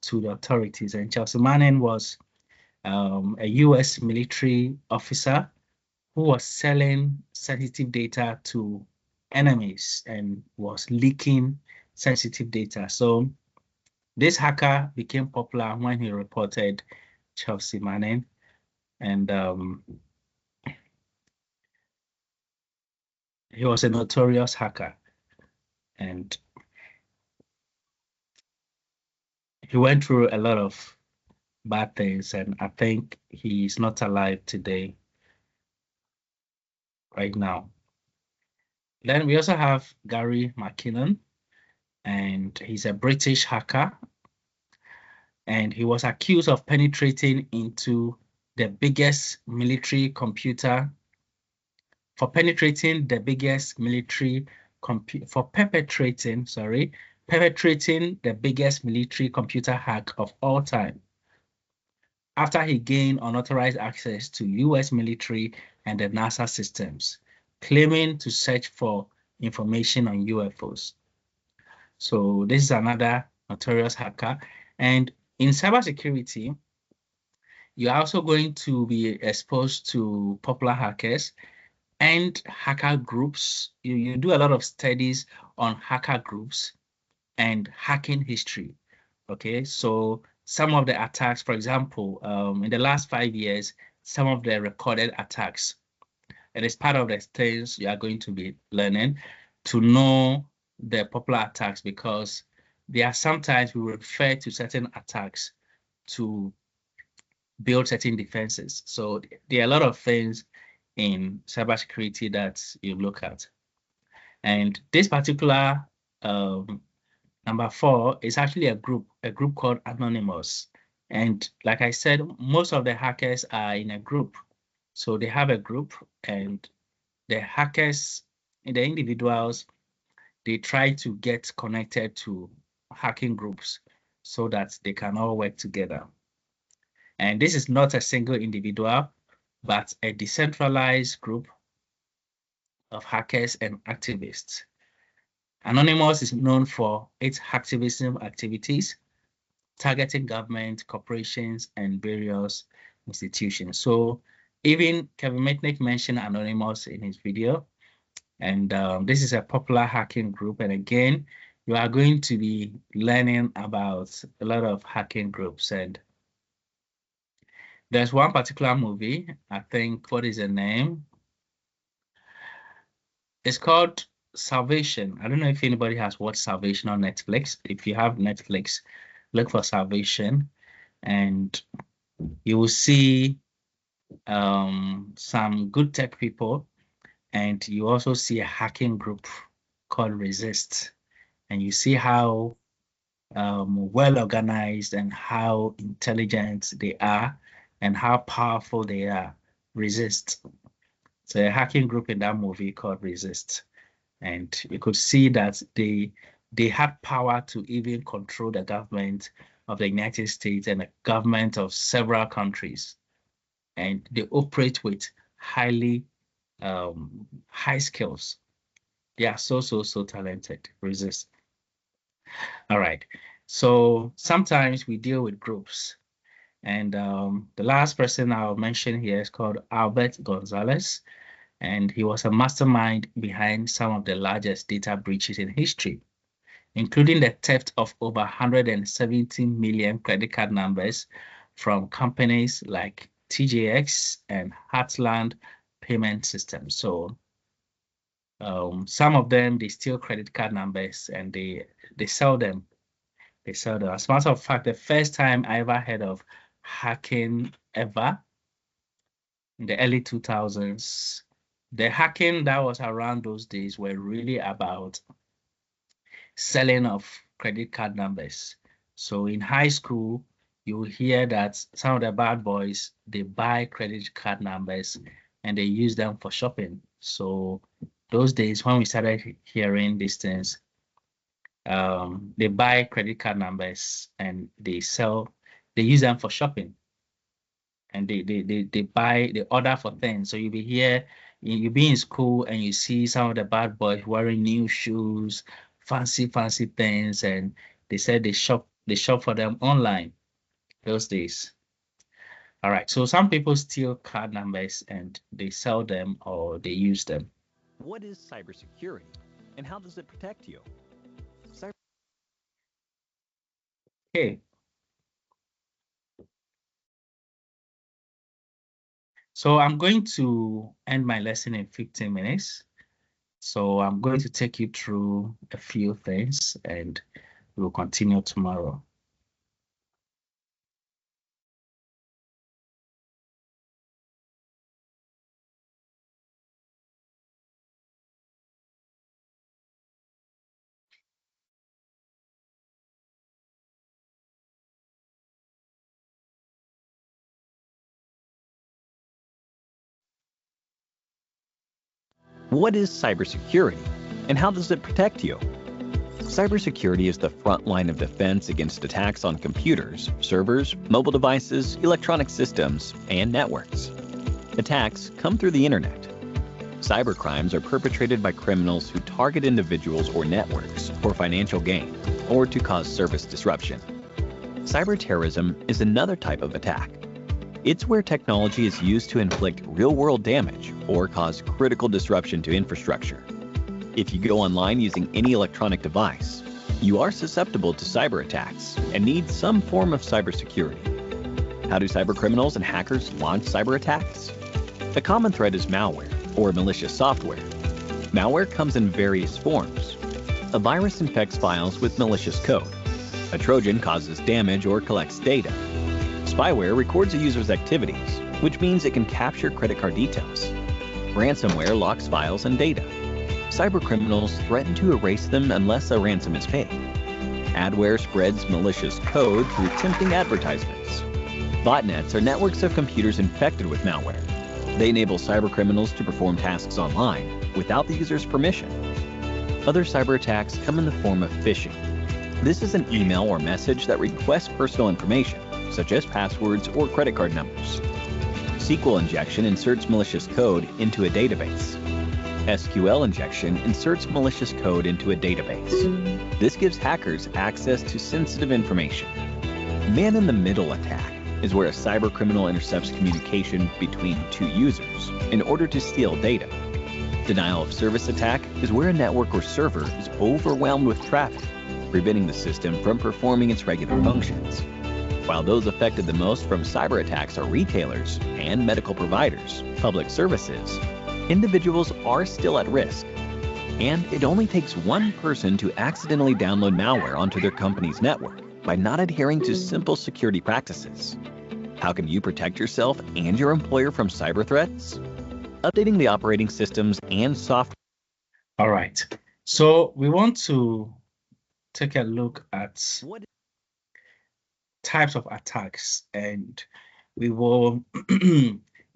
to the authorities. And Chelsea Manning was a US military officer who was selling sensitive data to enemies and was leaking sensitive data. So this hacker became popular when he reported Chelsea Manning, and he was a notorious hacker, and he went through a lot of bad things, and I think he's not alive today, right now. Then we also have Gary McKinnon, and he's a British hacker, and he was accused of penetrating into the biggest military computer, for perpetrating the biggest military computer hack of all time, after he gained unauthorized access to US military and the NASA systems, claiming to search for information on UFOs. So this is another notorious hacker. And in cybersecurity, you're also going to be exposed to popular hackers and hacker groups. You do a lot of studies on hacker groups and hacking history. Okay, so some of the attacks, for example, in the last 5 years, some of the recorded attacks, it is part of the things you are going to be learning to know the popular attacks, because there are sometimes we refer to certain attacks to build certain defenses. So there are a lot of things in cybersecurity that you look at. And this particular number 4 is actually a group called Anonymous. And like I said, most of the hackers are in a group. So they have a group, and the hackers, the individuals, they try to get connected to hacking groups so that they can all work together. And this is not a single individual, but a decentralized group of hackers and activists. Anonymous is known for its activism activities, targeting government, corporations, and various institutions. So even Kevin Mitnick mentioned Anonymous in his video. And this is a popular hacking group. And again, you are going to be learning about a lot of hacking groups. And there's one particular movie, I think, what is the name? It's called Salvation. I don't know if anybody has watched Salvation on Netflix. If you have Netflix, look for Salvation and you will see some good tech people, and you also see a hacking group called Resist, and you see how well organized and how intelligent they are and how powerful they are. Resist. So a hacking group in that movie called Resist, and you could see that they had power to even control the government of the United States and the government of several countries. And they operate with highly high skills. They are so talented. Resist. All right. So sometimes we deal with groups. And the last person I'll mention here is called Albert Gonzalez. And he was a mastermind behind some of the largest data breaches in history, including the theft of over 170 million credit card numbers from companies like TJX and Heartland Payment Systems. So some of them, they steal credit card numbers and they sell them. They sell them. As a matter of fact, the first time I ever heard of hacking ever in the early 2000s, the hacking that was around those days were really about selling of credit card numbers. So in high school, you will hear that some of the bad boys, they buy credit card numbers and they use them for shopping. So those days when we started hearing these things, they buy credit card numbers and they use them for shopping. And they order for things. So you'll be in school and you see some of the bad boys wearing new shoes, fancy things, and they said they shop for them online those days. All right, so some people steal card numbers and they sell them or they use them. What is cybersecurity and how does it protect you? Okay. So I'm going to end my lesson in 15 minutes. So I'm going to take you through a few things and we'll continue tomorrow. What is cybersecurity and how does it protect you? Cybersecurity is the front line of defense against attacks on computers, servers, mobile devices, electronic systems, and networks. Attacks come through the internet. Cybercrimes are perpetrated by criminals who target individuals or networks for financial gain or to cause service disruption. Cyberterrorism is another type of attack. It's where technology is used to inflict real-world damage or cause critical disruption to infrastructure. If you go online using any electronic device, you are susceptible to cyber attacks and need some form of cybersecurity. How do cybercriminals and hackers launch cyber attacks? The common threat is malware, or malicious software. Malware comes in various forms. A virus infects files with malicious code. A Trojan causes damage or collects data. Spyware records a user's activities, which means it can capture credit card details. Ransomware locks files and data. Cybercriminals threaten to erase them unless a ransom is paid. Adware spreads malicious code through tempting advertisements. Botnets are networks of computers infected with malware. They enable cybercriminals to perform tasks online without the user's permission. Other cyber attacks come in the form of phishing. This is an email or message that requests personal information, such as passwords or credit card numbers. SQL injection inserts malicious code into a database. SQL injection inserts malicious code into a database. This gives hackers access to sensitive information. Man-in-the-middle attack is where a cyber criminal intercepts communication between two users in order to steal data. Denial of service attack is where a network or server is overwhelmed with traffic, preventing the system from performing its regular functions. While those affected the most from cyber attacks are retailers and medical providers, public services, individuals are still at risk. And it only takes one person to accidentally download malware onto their company's network by not adhering to simple security practices. How can you protect yourself and your employer from cyber threats? Updating the operating systems and software. All right. So we want to take a look at types of attacks, and we will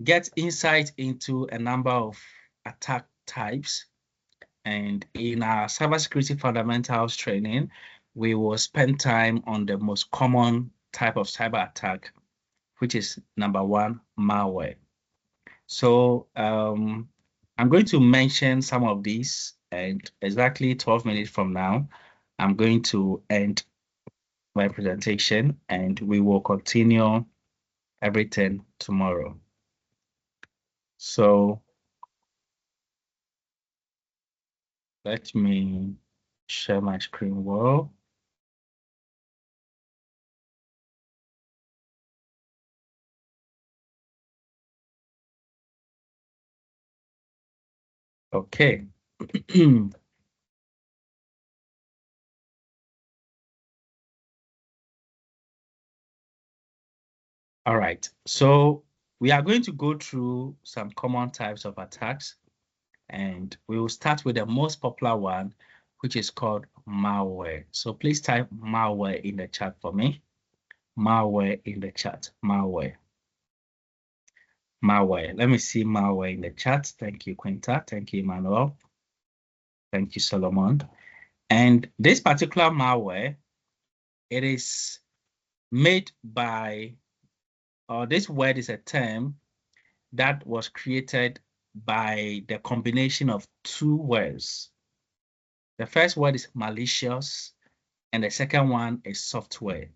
get insight into a number of attack types. And in our cybersecurity fundamentals training, we will spend time on the most common type of cyber attack, which is number one, malware. So I'm going to mention some of these, and exactly 12 minutes from now, I'm going to end my presentation, and we will continue everything tomorrow. So let me share my screen well. Okay. All right. So we are going to go through some common types of attacks, and we will start with the most popular one, which is called malware. So please type malware in the chat for me. Malware in the chat. Malware. Malware. Let me see malware in the chat. Thank you, Quinta. Thank you, Emmanuel. Thank you, Solomon. And this particular malware, it is made by, or this word is a term that was created by the combination of two words. The first word is malicious, and the second one is software.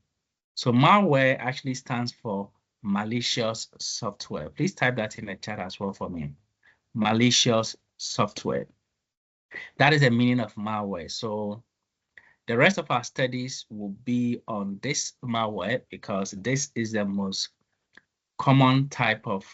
So malware actually stands for malicious software. Please type that in the chat as well for me. Malicious software. That is the meaning of malware. So the rest of our studies will be on this malware because this is the most common type of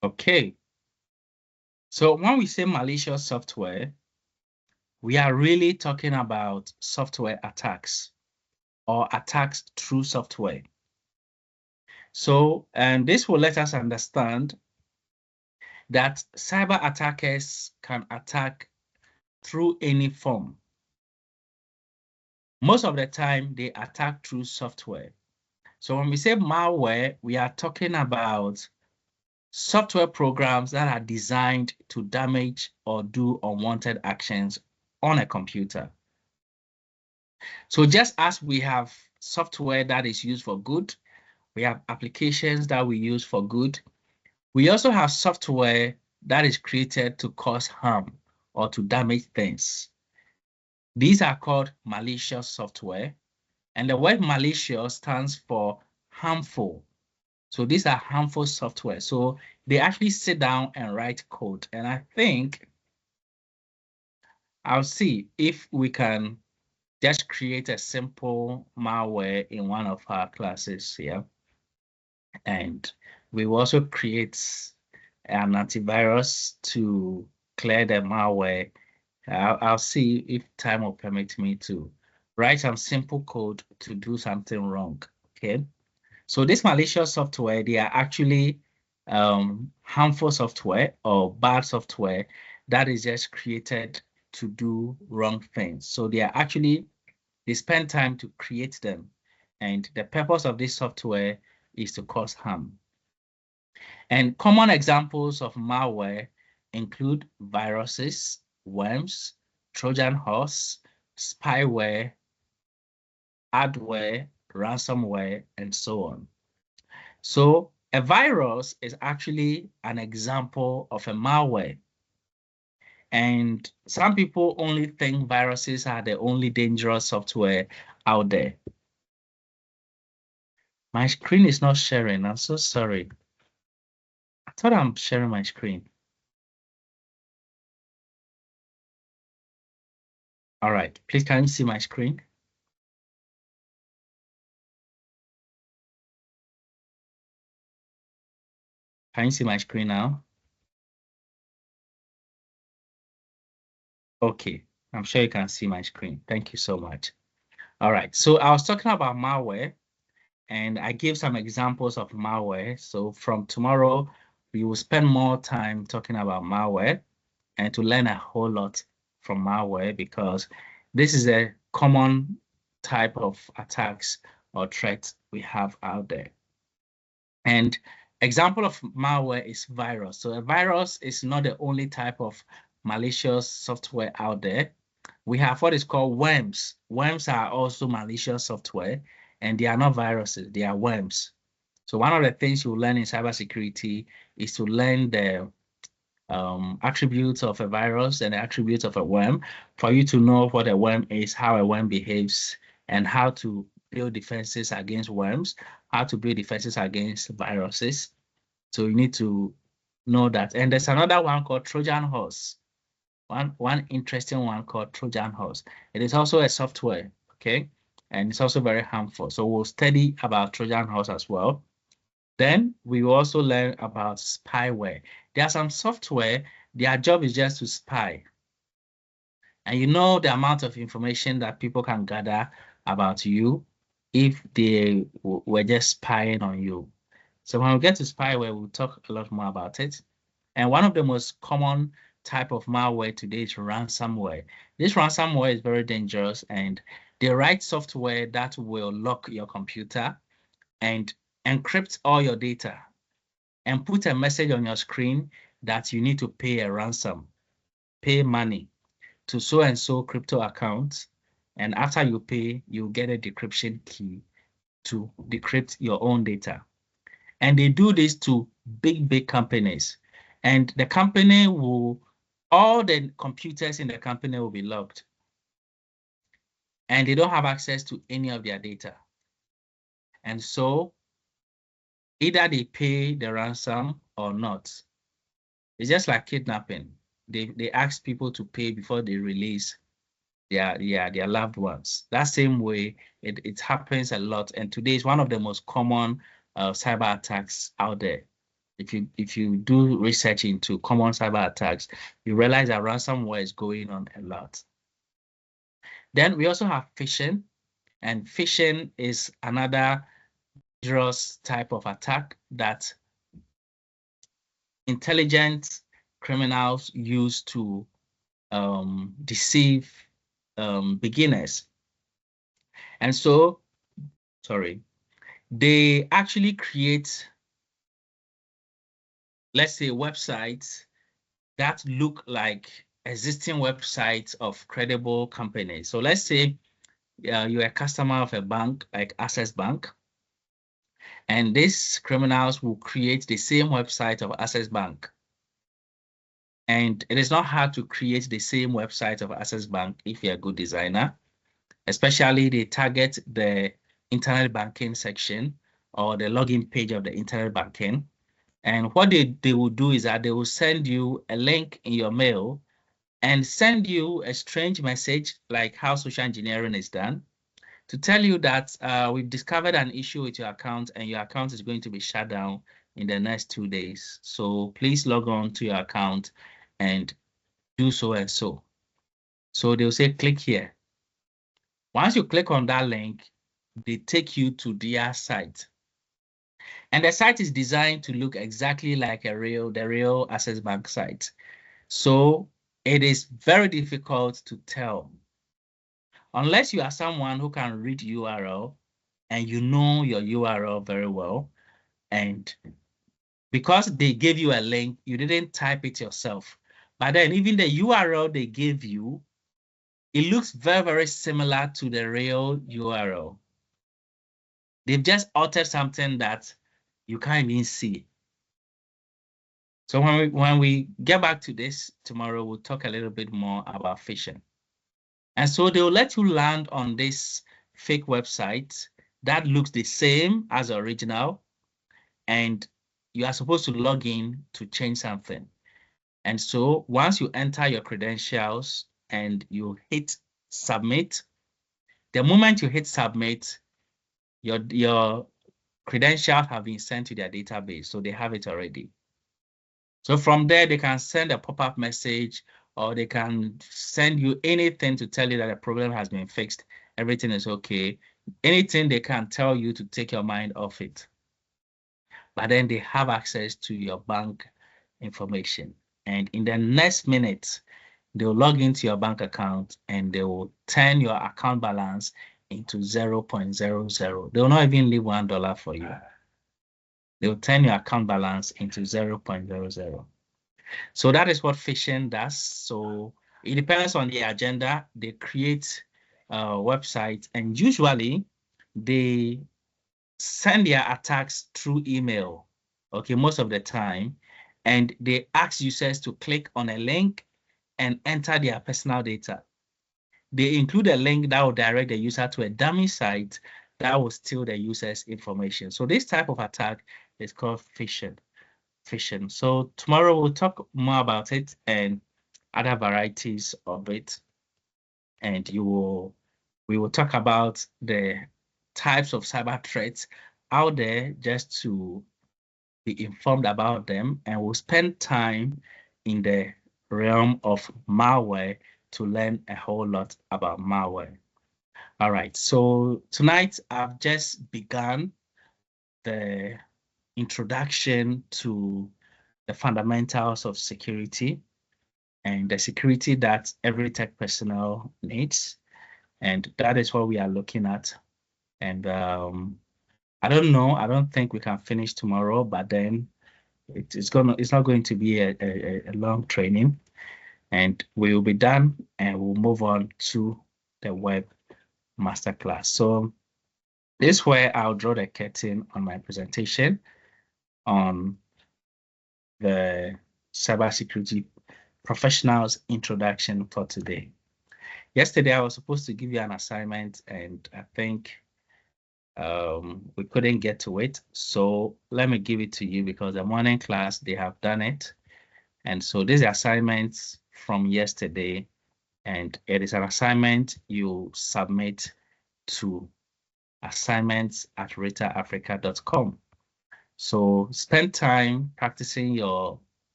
okay. So when we say malicious software, we are really talking about software attacks or attacks through software. So, and this will let us understand that cyber attackers can attack through any form. Most of the time, they attack through software. So when we say malware, we are talking about software programs that are designed to damage or do unwanted actions on a computer. So just as we have software that is used for good, we have applications that we use for good, we also have software that is created to cause harm or to damage things. These are called malicious software, and the word malicious stands for harmful. So these are harmful software. So they actually sit down and write code. And I think I'll see if we can just create a simple malware in one of our classes here. And we will also create an antivirus to clear the malware. I'll see if time will permit me to write some simple code to do something wrong. Okay. So this malicious software, they are actually harmful software or bad software that is just created to do wrong things. So they spend time to create them. And the purpose of this software is to cause harm. And common examples of malware include viruses, worms, Trojan horse, spyware, adware, ransomware, and so on. So a virus is actually an example of a malware. And some people only think viruses are the only dangerous software out there. My screen is not sharing. I'm so sorry. I thought I'm sharing my screen. All right, please can you see my screen? Can you see my screen now? Okay, I'm sure you can see my screen. Thank you so much. All right, so I was talking about malware and I gave some examples of malware. So from tomorrow, we will spend more time talking about malware and to learn a whole lot from malware because this is a common type of attacks or threats we have out there. And example of malware is virus. So a virus is not the only type of malicious software out there. We have what is called worms. Worms are also malicious software, and they are not viruses, they are worms. So one of the things you learn in cybersecurity is to learn the attributes of a virus and the attributes of a worm for you to know what a worm is, how a worm behaves, and how to build defenses against worms, how to build defenses against viruses. So you need to know that. And there's another one called Trojan horse. One interesting one called Trojan horse. It is also a software, okay? And it's also very harmful. So we'll study about Trojan horse as well. Then we will also learn about spyware. There are some software, their job is just to spy. And you know the amount of information that people can gather about you if they were just spying on you. So when we get to spyware, we'll talk a lot more about it. And one of the most common type of malware today is ransomware. This ransomware is very dangerous and they write software that will lock your computer and encrypt all your data and put a message on your screen that you need to pay a ransom, pay money to so and so crypto account. And after you pay, you get a decryption key to decrypt your own data. And they do this to big companies. And the company will, all the computers in the company will be locked. And they don't have access to any of their data. And so either they pay the ransom or not. It's just like kidnapping. They ask people to pay before they release their loved ones. That same way, it happens a lot. And today is one of the most common cyber attacks out there. If you do research into common cyber attacks, you realize that ransomware is going on a lot. Then we also have phishing, and phishing is another dangerous type of attack that intelligent criminals use to deceive beginners. And so, sorry, they actually create, let's say, websites that look like existing websites of credible companies. So let's say you're a customer of a bank like Access Bank, and these criminals will create the same website of Access Bank. And it is not hard to create the same website of Access Bank if you're a good designer. Especially they target the internet banking section or the login page of the internet banking. And what they will do is that they will send you a link in your mail and send you a strange message like how social engineering is done to tell you that we've discovered an issue with your account and your account is going to be shut down in the next 2 days. So please log on to your account and do so and so. So they'll say, click here. Once you click on that link, they take you to their site. And the site is designed to look exactly like the real Access Bank site. So it is very difficult to tell. Unless you are someone who can read URL and you know your URL very well, and because they gave you a link, you didn't type it yourself. But then even the URL they gave you, it looks very, very similar to the real URL. They've just altered something that you can't even see. So when we get back to this tomorrow, we'll talk a little bit more about phishing. And so they'll let you land on this fake website that looks the same as the original, and you are supposed to log in to change something. And so once you enter your credentials and you hit submit, the moment you hit submit, your credentials have been sent to their database, so they have it already. So from there, they can send a pop-up message, or they can send you anything to tell you that the problem has been fixed, everything is okay. Anything they can tell you to take your mind off it. But then they have access to your bank information. And in the next minute, they'll log into your bank account and they will turn your account balance into 0.00. They will not even leave $1 for you. They will turn your account balance into 0.00. So that is what phishing does. So it depends on the agenda. They create websites, and usually they send their attacks through email, okay, most of the time. And they ask users to click on a link and enter their personal data. They include a link that will direct the user to a dummy site that will steal the user's information. So this type of attack is called phishing. So tomorrow we'll talk more about it and other varieties of it. And we will talk about the types of cyber threats out there just to be informed about them. And we'll spend time in the realm of malware to learn a whole lot about malware. All right, so tonight I've just begun the introduction to the fundamentals of security and the security that every tech personnel needs. And that is what we are looking at. And I don't know, I don't think we can finish tomorrow, but then it's not going to be a long training, and we will be done and we'll move on to the web masterclass. So this is where I'll draw the curtain on my presentation on the cybersecurity professionals introduction for today. Yesterday, I was supposed to give you an assignment, and I think we couldn't get to it. So let me give it to you because the morning class, they have done it. And so these are assignments from yesterday, and it is an assignment you submit to assignments@retaafrica.com. So spend time practicing your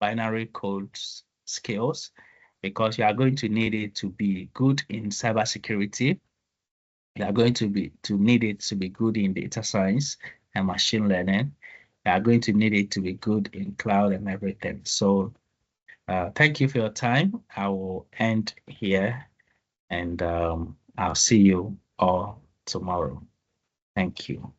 binary code skills because you are going to need it to be good in cybersecurity. You are going to need it to be good in data science and machine learning. You are going to need it to be good in cloud and everything. So thank you for your time. I will end here, and I'll see you all tomorrow. Thank you.